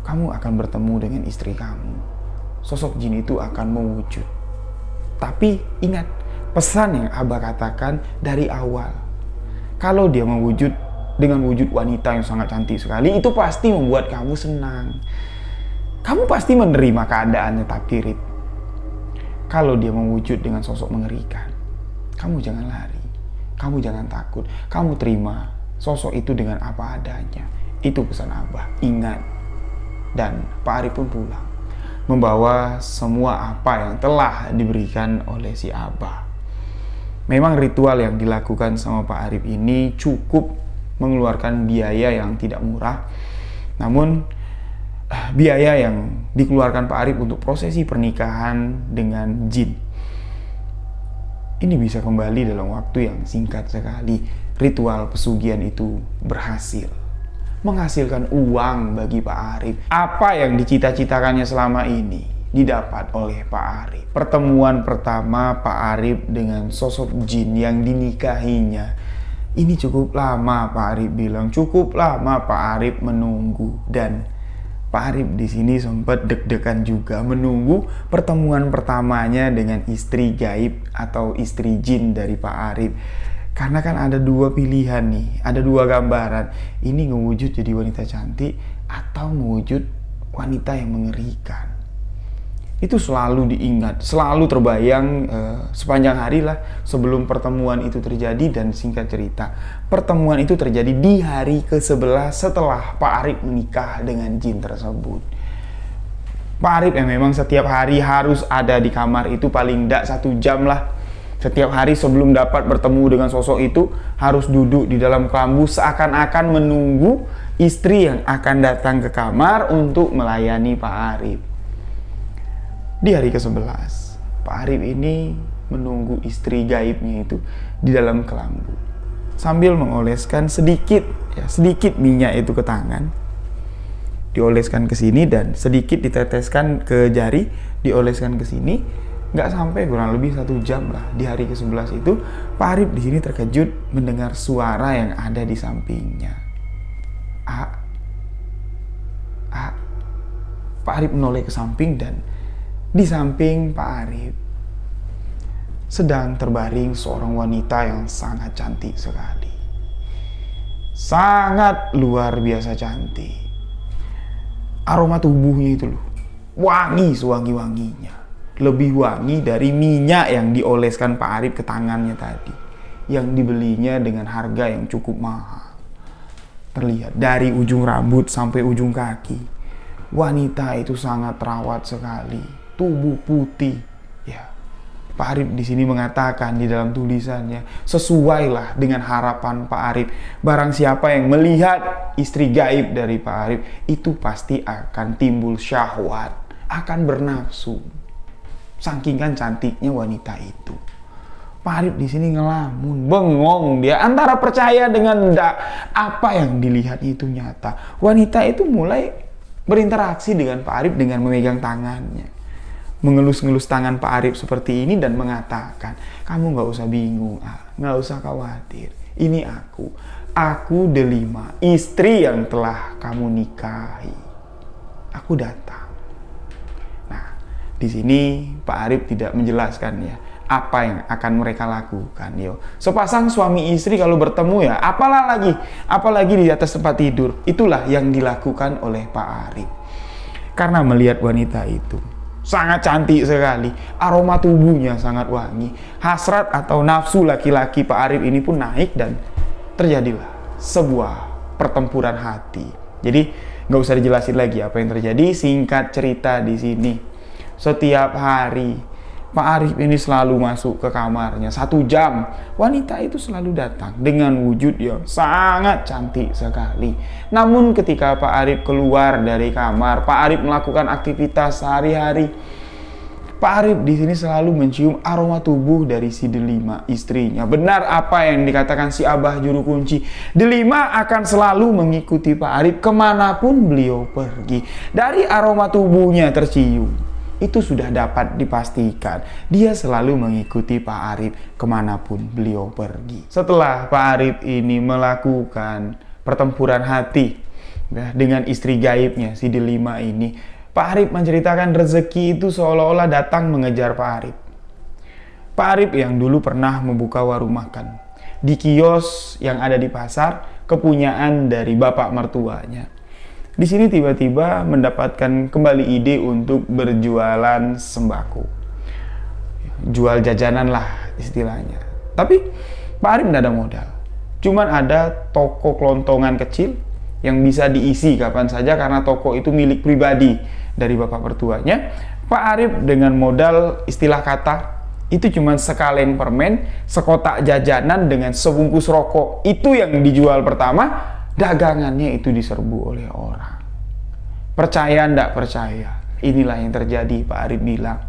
kamu akan bertemu dengan istri kamu. Sosok jin itu akan mewujud. Tapi ingat, pesan yang Abah katakan dari awal, kalau dia mewujud dengan wujud wanita yang sangat cantik sekali, itu pasti membuat kamu senang. Kamu pasti menerima keadaannya takdirit. Kalau dia mewujud dengan sosok mengerikan, kamu jangan lari, kamu jangan takut, kamu terima sosok itu dengan apa adanya. Itu pesan Abah, ingat. Dan Pak Arif pun pulang membawa semua apa yang telah diberikan oleh si Abah. Memang ritual yang dilakukan sama Pak Arif ini cukup mengeluarkan biaya yang tidak murah. Namun biaya yang dikeluarkan Pak Arif untuk prosesi pernikahan dengan jin ini bisa kembali dalam waktu yang singkat sekali. Ritual pesugihan itu berhasil menghasilkan uang bagi Pak Arif. Apa yang dicita-citakannya selama ini didapat oleh Pak Arif. Pertemuan pertama Pak Arif dengan sosok jin yang dinikahinya, ini cukup lama Pak Arif bilang, cukup lama Pak Arif menunggu. Dan Pak Arif di sini sempat deg-degan juga menunggu pertemuan pertamanya dengan istri gaib atau istri jin dari Pak Arif. Karena kan ada 2 pilihan nih, ada 2 gambaran. Ini ngewujud jadi wanita cantik atau mewujud wanita yang mengerikan. itu selalu diingat, selalu terbayang sepanjang hari lah sebelum pertemuan itu terjadi. Dan singkat cerita, pertemuan itu terjadi di hari ke-11 setelah Pak Arif menikah dengan jin tersebut. Pak Arif yang memang setiap hari harus ada di kamar itu paling tidak 1 jam lah. Setiap hari sebelum dapat bertemu dengan sosok itu harus duduk di dalam kelambu seakan-akan menunggu istri yang akan datang ke kamar untuk melayani Pak Arif. Di hari ke-11, Pak Arif ini menunggu istri gaibnya itu di dalam kelambu sambil mengoleskan sedikit minyak itu ke tangan, dioleskan ke sini dan sedikit diteteskan ke jari, dioleskan ke sini. Nggak sampai kurang lebih 1 jam lah. Di hari ke-11 itu Pak Arif di sini terkejut mendengar suara yang ada di sampingnya. Pak Arif menoleh ke samping dan di samping Pak Arif sedang terbaring seorang wanita yang sangat cantik sekali. Sangat luar biasa cantik. Aroma tubuhnya itu loh, wangi sewangi-wanginya. Lebih wangi dari minyak yang dioleskan Pak Arif ke tangannya tadi, yang dibelinya dengan harga yang cukup mahal. Terlihat dari ujung rambut sampai ujung kaki, wanita itu sangat terawat sekali. Tubuh putih, ya. Pak Arif di sini mengatakan di dalam tulisannya, sesuailah dengan harapan Pak Arif. Barang siapa yang melihat istri gaib dari Pak Arif, itu pasti akan timbul syahwat, akan bernafsu. Saking kan cantiknya wanita itu. Pak Arif di sini ngelamun, bengong dia antara percaya dengan enggak apa yang dilihat itu nyata. Wanita itu mulai berinteraksi dengan Pak Arif dengan memegang tangannya, mengelus-ngelus tangan Pak Arif seperti ini dan mengatakan, kamu nggak usah bingung, nggak usah khawatir. Ini aku Delima, istri yang telah kamu nikahi. Aku datang. Nah, di sini Pak Arif tidak menjelaskan ya apa yang akan mereka lakukan. Sepasang suami istri kalau bertemu ya, apalagi di atas tempat tidur. Itulah yang dilakukan oleh Pak Arif. Karena melihat wanita itu sangat cantik sekali, aroma tubuhnya sangat wangi, hasrat atau nafsu laki-laki Pak Arif ini pun naik dan terjadilah sebuah pertempuran hati. Jadi nggak usah dijelasin lagi apa yang terjadi. Singkat cerita di sini, setiap hari Pak Arif ini selalu masuk ke kamarnya 1 jam. Wanita itu selalu datang dengan wujud yang sangat cantik sekali. Namun ketika Pak Arif keluar dari kamar, Pak Arif melakukan aktivitas sehari-hari, Pak Arif di sini selalu mencium aroma tubuh dari si Delima, istrinya. Benar apa yang dikatakan si Abah Juru Kunci. Delima akan selalu mengikuti Pak Arif kemanapun beliau pergi. Dari aroma tubuhnya tercium, itu sudah dapat dipastikan dia selalu mengikuti Pak Arif kemanapun beliau pergi. Setelah Pak Arif ini melakukan pertempuran hati ya, dengan istri gaibnya si Delima ini, Pak Arif menceritakan rezeki itu seolah-olah datang mengejar Pak Arif. Pak Arif yang dulu pernah membuka warung makan di kios yang ada di pasar, kepunyaan dari bapak mertuanya. Di sini tiba-tiba mendapatkan kembali ide untuk berjualan sembako, jual jajanan lah istilahnya. Tapi Pak Arif tidak ada modal, cuman ada toko kelontongan kecil yang bisa diisi kapan saja karena toko itu milik pribadi dari bapak mertuanya. Pak Arif dengan modal istilah kata itu cuman sekaleng permen, sekotak jajanan dengan sebungkus rokok. Itu yang dijual pertama. Dagangannya itu diserbu oleh orang. Percaya ndak percaya, inilah yang terjadi. Pak Arif bilang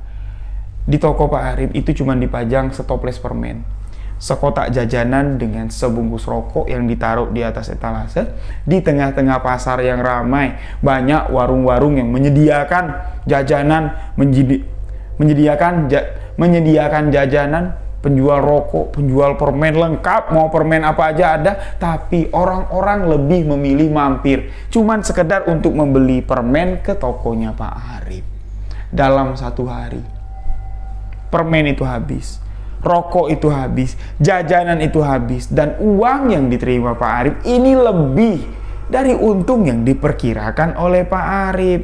di toko Pak Arif itu cuma dipajang setoples permen, sekotak jajanan dengan sebungkus rokok yang ditaruh di atas etalase. Di tengah-tengah pasar yang ramai, banyak warung-warung yang menyediakan jajanan, menyediakan jajanan, penjual rokok, penjual permen lengkap, mau permen apa aja ada. Tapi orang-orang lebih memilih mampir cuman sekedar untuk membeli permen ke tokonya Pak Arif. Dalam 1 hari permen itu habis, rokok itu habis, jajanan itu habis, dan uang yang diterima Pak Arif ini lebih dari untung yang diperkirakan oleh Pak Arif.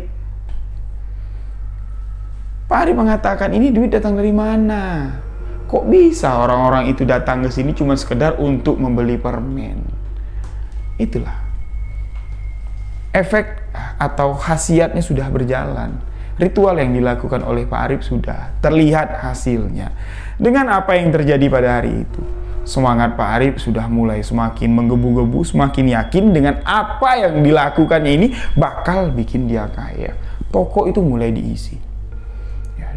Pak Arif mengatakan, ini duit datang dari mana? Kok bisa orang-orang itu datang ke sini cuma sekedar untuk membeli permen? Itulah efek atau khasiatnya sudah berjalan. Ritual yang dilakukan oleh Pak Arif sudah terlihat hasilnya. Dengan apa yang terjadi pada hari itu, semangat Pak Arif sudah mulai semakin menggebu-gebu, semakin yakin dengan apa yang dilakukannya ini bakal bikin dia kaya. Toko itu mulai diisi.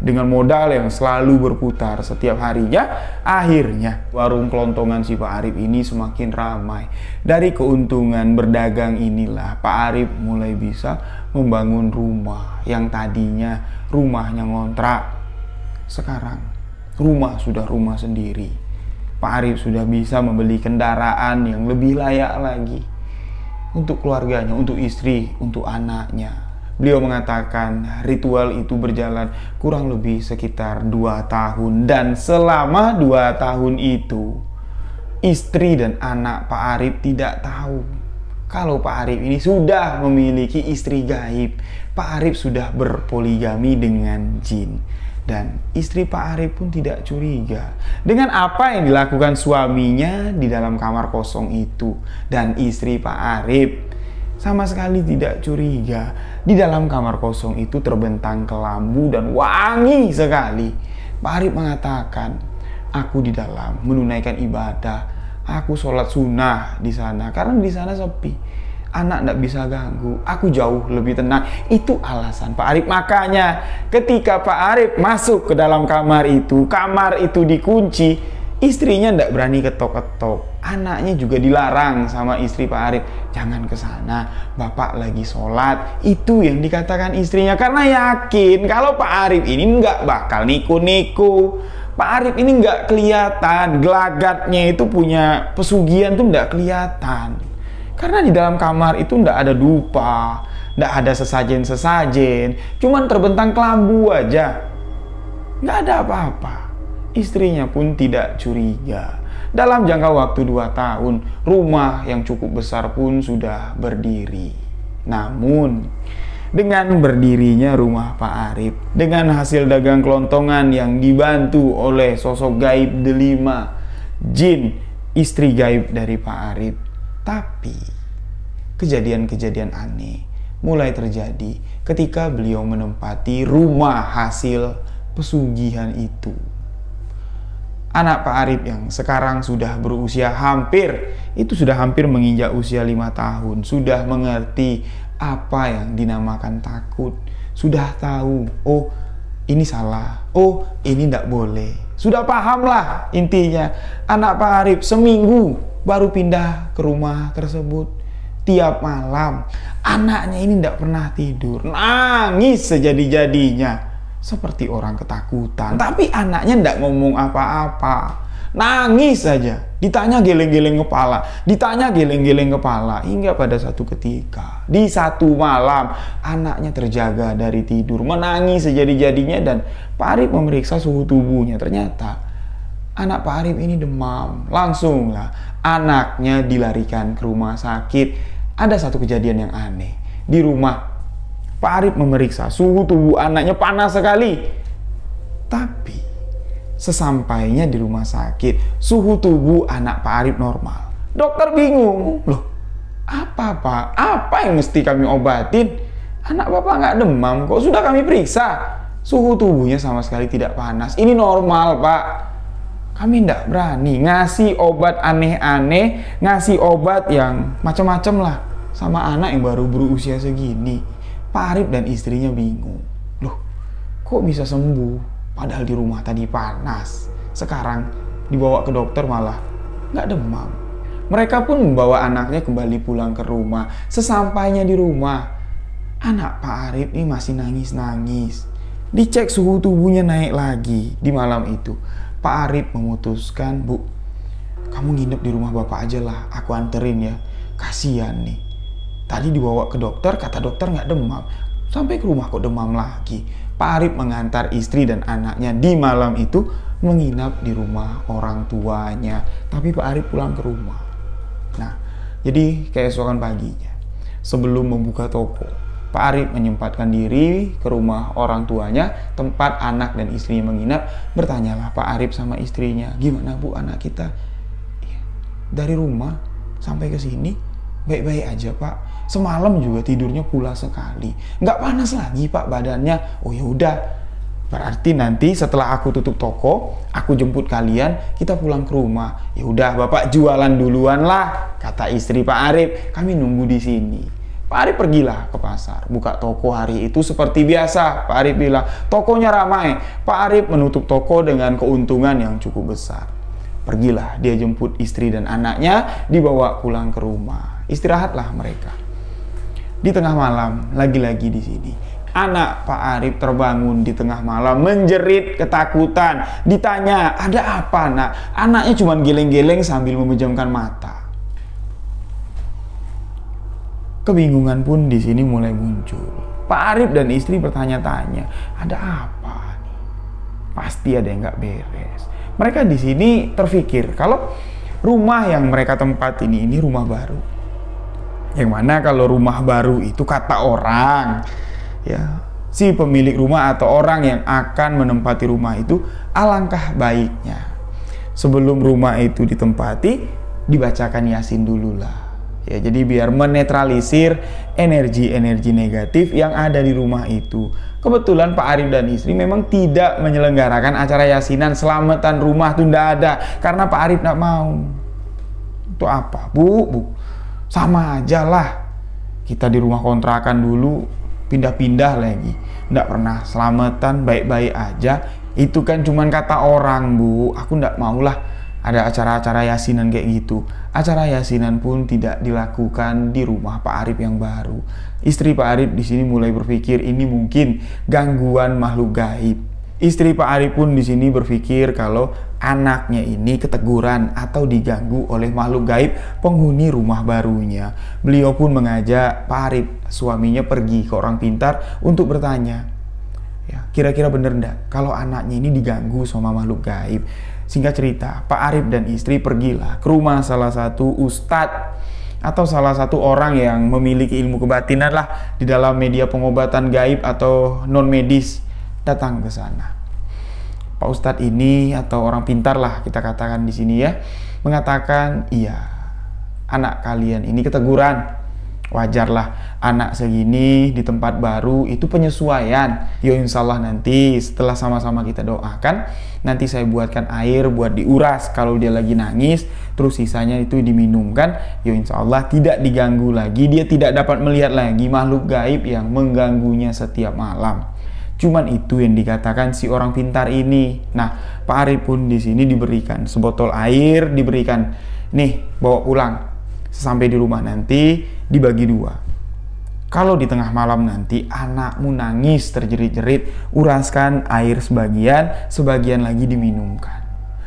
Dengan modal yang selalu berputar setiap harinya, akhirnya warung kelontongan si Pak Arif ini semakin ramai. Dari keuntungan berdagang inilah Pak Arif mulai bisa membangun rumah yang tadinya rumahnya ngontrak. Sekarang rumah sudah rumah sendiri. Pak Arif sudah bisa membeli kendaraan yang lebih layak lagi untuk keluarganya, untuk istri, untuk anaknya. Beliau mengatakan ritual itu berjalan kurang lebih sekitar 2 tahun. Dan selama 2 tahun itu, istri dan anak Pak Arif tidak tahu kalau Pak Arif ini sudah memiliki istri gaib. Pak Arif sudah berpoligami dengan jin. Dan istri Pak Arif pun tidak curiga dengan apa yang dilakukan suaminya di dalam kamar kosong itu. Dan istri Pak Arif sama sekali tidak curiga. Di dalam kamar kosong itu terbentang kelambu dan wangi sekali. Pak Arif mengatakan, aku di dalam menunaikan ibadah, aku sholat sunnah di sana karena di sana sepi, anak tidak bisa ganggu, aku jauh lebih tenang. Itu alasan Pak Arif. Makanya ketika Pak Arif masuk ke dalam kamar itu dikunci, istrinya tidak berani ketok-ketok. Anaknya juga dilarang sama istri Pak Arif, jangan ke sana, bapak lagi sholat. Itu yang dikatakan istrinya karena yakin kalau Pak Arif ini nggak bakal niku-niku. Pak Arif ini nggak kelihatan, gelagatnya itu punya pesugihan tuh nggak kelihatan. Karena di dalam kamar itu nggak ada dupa, nggak ada sesajen-sesajen, cuman terbentang kelambu aja. Nggak ada apa-apa. Istrinya pun tidak curiga. Dalam jangka waktu 2 tahun, rumah yang cukup besar pun sudah berdiri. Namun, dengan berdirinya rumah Pak Arif, dengan hasil dagang kelontongan yang dibantu oleh sosok gaib delima, jin, istri gaib dari Pak Arif, tapi kejadian-kejadian aneh mulai terjadi ketika beliau menempati rumah hasil pesugihan itu. Anak Pak Arif yang sekarang sudah berusia hampir menginjak usia 5 tahun, sudah mengerti apa yang dinamakan takut, sudah tahu, oh ini salah, oh ini tidak boleh, sudah paham lah intinya. Anak Pak Arif seminggu baru pindah ke rumah tersebut. Tiap malam anaknya ini tidak pernah tidur, nangis sejadi-jadinya seperti orang ketakutan. Tapi anaknya tidak ngomong apa-apa, nangis saja. Ditanya geleng-geleng kepala, hingga pada satu ketika di satu malam anaknya terjaga dari tidur, menangis sejadi-jadinya. Dan Pak Arif memeriksa suhu tubuhnya, ternyata anak Pak Arif ini demam. Langsunglah anaknya dilarikan ke rumah sakit. Ada satu kejadian yang aneh di rumah. Pak Arif memeriksa suhu tubuh anaknya panas sekali. Tapi sesampainya di rumah sakit, suhu tubuh anak Pak Arif normal. Dokter bingung, loh apa Pak? Apa yang mesti kami obatin? Anak Bapak nggak demam kok, sudah kami periksa. Suhu tubuhnya sama sekali tidak panas. Ini normal Pak. Kami tidak berani ngasih obat aneh-aneh, ngasih obat yang macam-macam lah sama anak yang baru berusia segini. Pak Arif dan istrinya bingung. Loh, kok bisa sembuh? Padahal di rumah tadi panas. Sekarang dibawa ke dokter malah nggak demam. Mereka pun membawa anaknya kembali pulang ke rumah. Sesampainya di rumah, anak Pak Arif ini masih nangis-nangis. Dicek suhu tubuhnya naik lagi di malam itu. Pak Arif memutuskan, Bu, kamu nginep di rumah Bapak aja lah. Aku anterin ya. Kasian nih. Tadi dibawa ke dokter, kata dokter nggak demam. Sampai ke rumah kok demam lagi. Pak Arif mengantar istri dan anaknya di malam itu menginap di rumah orang tuanya. Tapi Pak Arif pulang ke rumah. Nah, jadi keesokan paginya, sebelum membuka toko, Pak Arif menyempatkan diri ke rumah orang tuanya, tempat anak dan istrinya menginap. Bertanyalah Pak Arif sama istrinya, gimana Bu anak kita? Dari rumah sampai ke sini baik-baik aja Pak. Semalam juga tidurnya pula sekali. Nggak panas lagi Pak badannya. Oh ya udah. Berarti nanti setelah aku tutup toko, aku jemput kalian, kita pulang ke rumah. Ya udah Bapak jualan duluan lah, kata istri Pak Arif. Kami nunggu di sini. Pak Arif pergilah ke pasar, buka toko hari itu seperti biasa. Pak Arif bilang, tokonya ramai. Pak Arif menutup toko dengan keuntungan yang cukup besar. Pergilah dia jemput istri dan anaknya, dibawa pulang ke rumah. Istirahatlah mereka. Di tengah malam, lagi-lagi di sini, anak Pak Arif terbangun di tengah malam, menjerit ketakutan. Ditanya, ada apa nak? Anaknya cuma geleng-geleng sambil memejamkan mata. Kebingungan pun di sini mulai muncul. Pak Arif dan istri bertanya-tanya, ada apa nih? Pasti ada yang nggak beres. Mereka di sini terfikir kalau rumah yang mereka tempati ini rumah baru. Yang mana kalau rumah baru itu kata orang, ya, si pemilik rumah atau orang yang akan menempati rumah itu alangkah baiknya sebelum rumah itu ditempati dibacakan Yasin dulu lah. Ya, jadi biar menetralisir energi-energi negatif yang ada di rumah itu. Kebetulan Pak Arif dan istri memang tidak menyelenggarakan acara yasinan selamatan rumah itu tidak ada karena Pak Arif tidak mau. Itu apa Bu? Sama aja lah. Kita di rumah kontrakan dulu pindah-pindah lagi. Nggak pernah selamatan baik-baik aja. Itu kan cuman kata orang Bu. Aku nggak maulah ada acara-acara yasinan kayak gitu. Acara yasinan pun tidak dilakukan di rumah Pak Arif yang baru. Istri Pak Arif di sini mulai berpikir ini mungkin gangguan makhluk gaib. Istri Pak Arif pun di sini berpikir kalau anaknya ini keteguran atau diganggu oleh makhluk gaib penghuni rumah barunya. Beliau pun mengajak Pak Arif, suaminya, pergi ke orang pintar untuk bertanya, ya, kira-kira bener ndak kalau anaknya ini diganggu sama makhluk gaib. Singkat cerita, Pak Arif dan istri pergilah ke rumah salah satu ustadz atau salah satu orang yang memiliki ilmu kebatinan lah di dalam media pengobatan gaib atau non medis. Datang ke sana. Pak Ustadz ini atau orang pintar lah kita katakan di sini ya, mengatakan, iya, anak kalian ini keteguran. Wajarlah anak segini di tempat baru itu penyesuaian. Yo insya Allah nanti setelah sama-sama kita doakan, nanti saya buatkan air buat diuras kalau dia lagi nangis, terus sisanya itu diminumkan. Yo insya Allah tidak diganggu lagi, dia tidak dapat melihat lagi makhluk gaib yang mengganggunya setiap malam. Cuman itu yang dikatakan si orang pintar ini. Nah, Pak Arif pun di sini diberikan sebotol air, diberikan, nih bawa pulang. Sampai di rumah nanti dibagi dua. Kalau di tengah malam nanti anakmu nangis terjerit-jerit, uraskan air sebagian lagi diminumkan.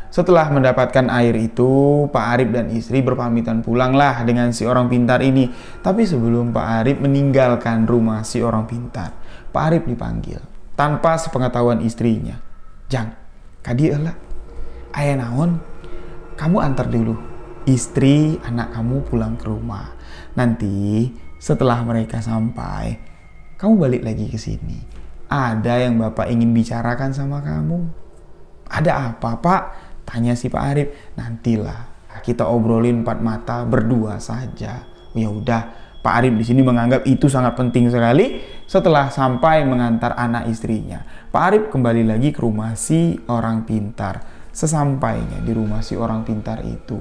Setelah mendapatkan air itu, Pak Arif dan istri berpamitan pulanglah dengan si orang pintar ini. Tapi sebelum Pak Arif meninggalkan rumah si orang pintar, Pak Arif dipanggil tanpa sepengetahuan istrinya. Jang, kadi lah, ayah naon, kamu antar dulu istri anak kamu pulang ke rumah. Nanti setelah mereka sampai, kamu balik lagi ke sini. Ada yang Bapak ingin bicarakan sama kamu. Ada apa Pak? Tanya si Pak Arif. Nantilah kita obrolin empat mata berdua saja. Ya udah. Pak Arif di sini menganggap itu sangat penting sekali. Setelah sampai mengantar anak istrinya, Pak Arif kembali lagi ke rumah si orang pintar. Sesampainya di rumah si orang pintar itu,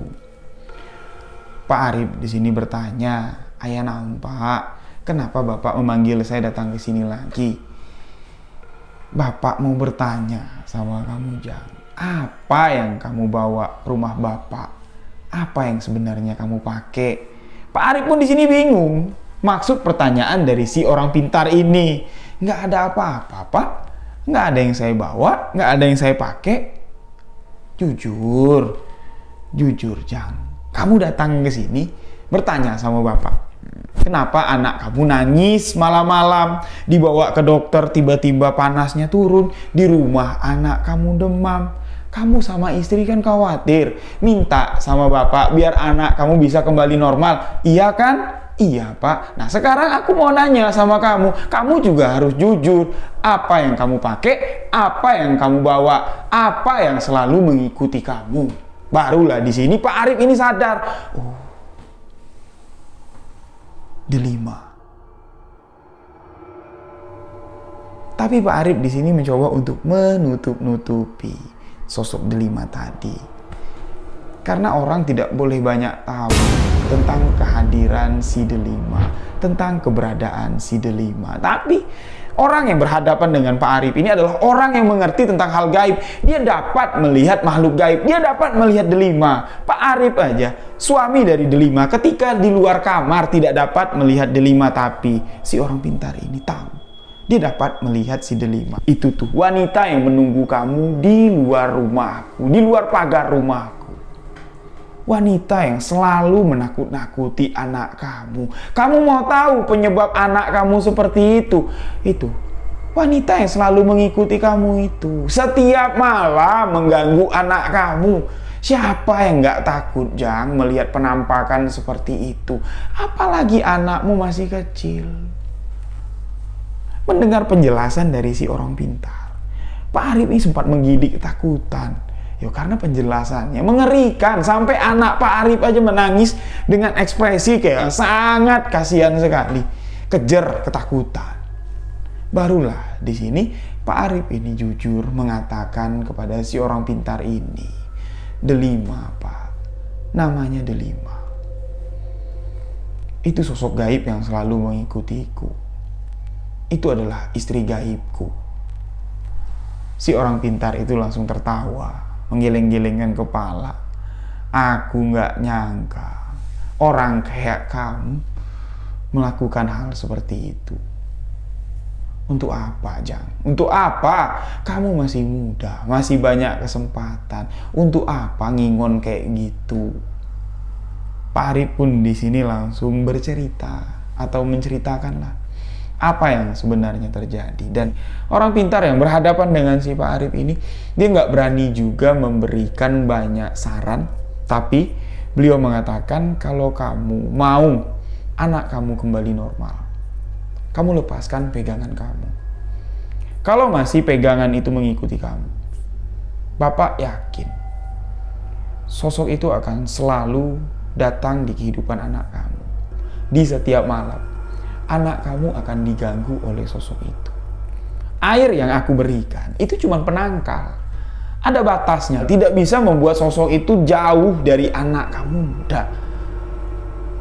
Pak Arif di sini bertanya, ayah naon Pak, kenapa Bapak memanggil saya datang ke sini lagi? Bapak mau bertanya sama kamu Jang, apa yang kamu bawa ke rumah Bapak? Apa yang sebenarnya kamu pakai? Pak Arif pun di sini bingung. Maksud pertanyaan dari si orang pintar ini. Nggak ada apa-apa, Pak. Nggak ada yang saya bawa, nggak ada yang saya pakai. Jujur, Jang. Kamu datang ke sini bertanya sama Bapak. Kenapa anak kamu nangis malam-malam? Dibawa ke dokter, tiba-tiba panasnya turun. Di rumah anak kamu demam. Kamu sama istri kan khawatir. Minta sama Bapak biar anak kamu bisa kembali normal. Iya kan? Iya Pak. Nah sekarang aku mau nanya sama kamu. Kamu juga harus jujur. Apa yang kamu pakai, apa yang kamu bawa, apa yang selalu mengikuti kamu. Barulah di sini Pak Arif ini sadar. Oh, delima. Tapi Pak Arif di sini mencoba untuk menutup-nutupi sosok delima tadi. Karena orang tidak boleh banyak tahu tentang kehadiran si delima, tentang keberadaan si delima. Tapi orang yang berhadapan dengan Pak Arif ini adalah orang yang mengerti tentang hal gaib. Dia dapat melihat makhluk gaib, dia dapat melihat delima. Pak Arif aja, suami dari delima, ketika di luar kamar tidak dapat melihat delima, tapi si orang pintar ini tahu. Dia dapat melihat si delima. Itu tuh wanita yang menunggu kamu di luar rumahku, di luar pagar rumahku. Wanita yang selalu menakut-nakuti anak kamu. Kamu mau tahu penyebab anak kamu seperti itu? Itu wanita yang selalu mengikuti kamu itu. Setiap malam mengganggu anak kamu. Siapa yang nggak takut, Jang, melihat penampakan seperti itu? Apalagi anakmu masih kecil. Mendengar penjelasan dari si orang pintar, Pak Arif ini sempat menggidik ketakutan. Ya karena penjelasannya mengerikan, sampai anak Pak Arif aja menangis dengan ekspresi kayak sangat kasihan sekali, kejer ketakutan. Barulah di sini Pak Arif ini jujur mengatakan kepada si orang pintar ini, delima Pak, namanya delima. Itu sosok gaib yang selalu mengikutiku. Itu adalah istri gaibku. Si orang pintar itu langsung tertawa, menggeleng-gelengkan kepala. Aku nggak nyangka orang kayak kamu melakukan hal seperti itu. Untuk apa, Jang? Untuk apa? Kamu masih muda, masih banyak kesempatan. Untuk apa ngingon kayak gitu? Pak Arif pun di sini langsung bercerita atau menceritakanlah apa yang sebenarnya terjadi. Dan orang pintar yang berhadapan dengan si Pak Arif ini, dia nggak berani juga memberikan banyak saran, tapi beliau mengatakan kalau kamu mau anak kamu kembali normal, kamu lepaskan pegangan kamu. Kalau masih pegangan itu mengikuti kamu, Bapak yakin sosok itu akan selalu datang di kehidupan anak kamu. Di setiap malam anak kamu akan diganggu oleh sosok itu. Air yang aku berikan itu cuma penangkal, ada batasnya, tidak bisa membuat sosok itu jauh dari anak kamu muda.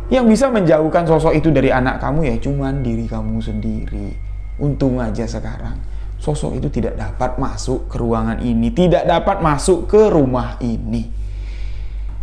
Yang bisa menjauhkan sosok itu dari anak kamu ya cuma diri kamu sendiri. Untung aja sekarang sosok itu tidak dapat masuk ke ruangan ini, tidak dapat masuk ke rumah ini.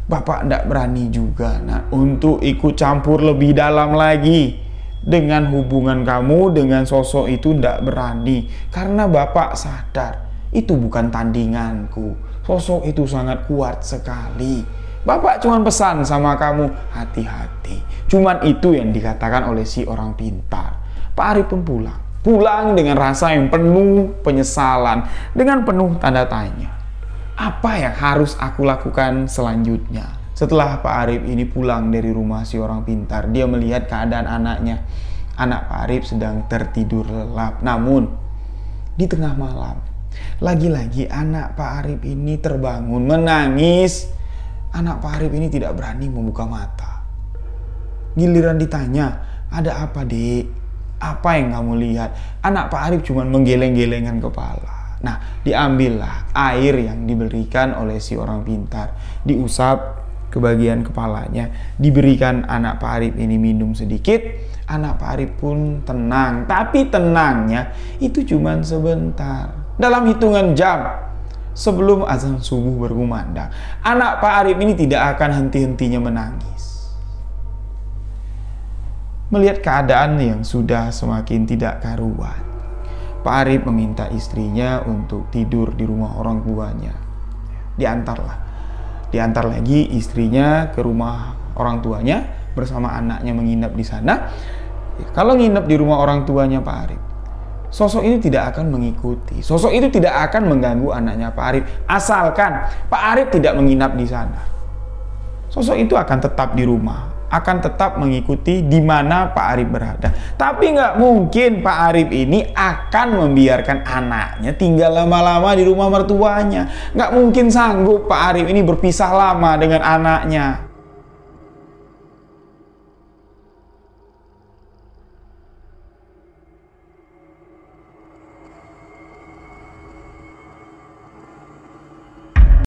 Bapak tidak berani juga untuk ikut campur lebih dalam lagi dengan hubungan kamu dengan sosok itu. Tidak berani karena Bapak sadar itu bukan tandinganku. Sosok itu sangat kuat sekali. Bapak cuma pesan sama kamu, hati-hati. Cuman itu yang dikatakan oleh si orang pintar. Pak Arif pun pulang dengan rasa yang penuh penyesalan, dengan penuh tanda tanya. Apa yang harus aku lakukan selanjutnya? Setelah Pak Arif ini pulang dari rumah si orang pintar, dia melihat keadaan anaknya. Anak Pak Arif sedang tertidur lelap. Namun, di tengah malam, lagi-lagi anak Pak Arif ini terbangun, menangis. Anak Pak Arif ini tidak berani membuka mata. Giliran ditanya, ada apa dek? Apa yang kamu lihat? Anak Pak Arif cuma menggeleng-gelengkan kepala. Nah, diambillah air yang diberikan oleh si orang pintar. Diusap ke bagian kepalanya, diberikan anak Pak Arif ini minum sedikit. Anak Pak Arif pun tenang, tapi tenangnya itu cuma sebentar. Dalam hitungan jam sebelum azan subuh berkumandang, anak Pak Arif ini tidak akan henti-hentinya menangis. Melihat keadaan yang sudah semakin tidak karuan, Pak Arif meminta istrinya untuk tidur di rumah orang tuanya. Diantar lagi istrinya ke rumah orang tuanya bersama anaknya menginap di sana. Kalau nginap di rumah orang tuanya Pak Arif, sosok ini tidak akan mengikuti. Sosok itu tidak akan mengganggu anaknya Pak Arif, asalkan Pak Arif tidak menginap di sana. Sosok itu akan tetap di rumah, akan tetap mengikuti di mana Pak Arif berada. Tapi nggak mungkin Pak Arif ini akan membiarkan anaknya tinggal lama-lama di rumah mertuanya. Nggak mungkin sanggup Pak Arif ini berpisah lama dengan anaknya.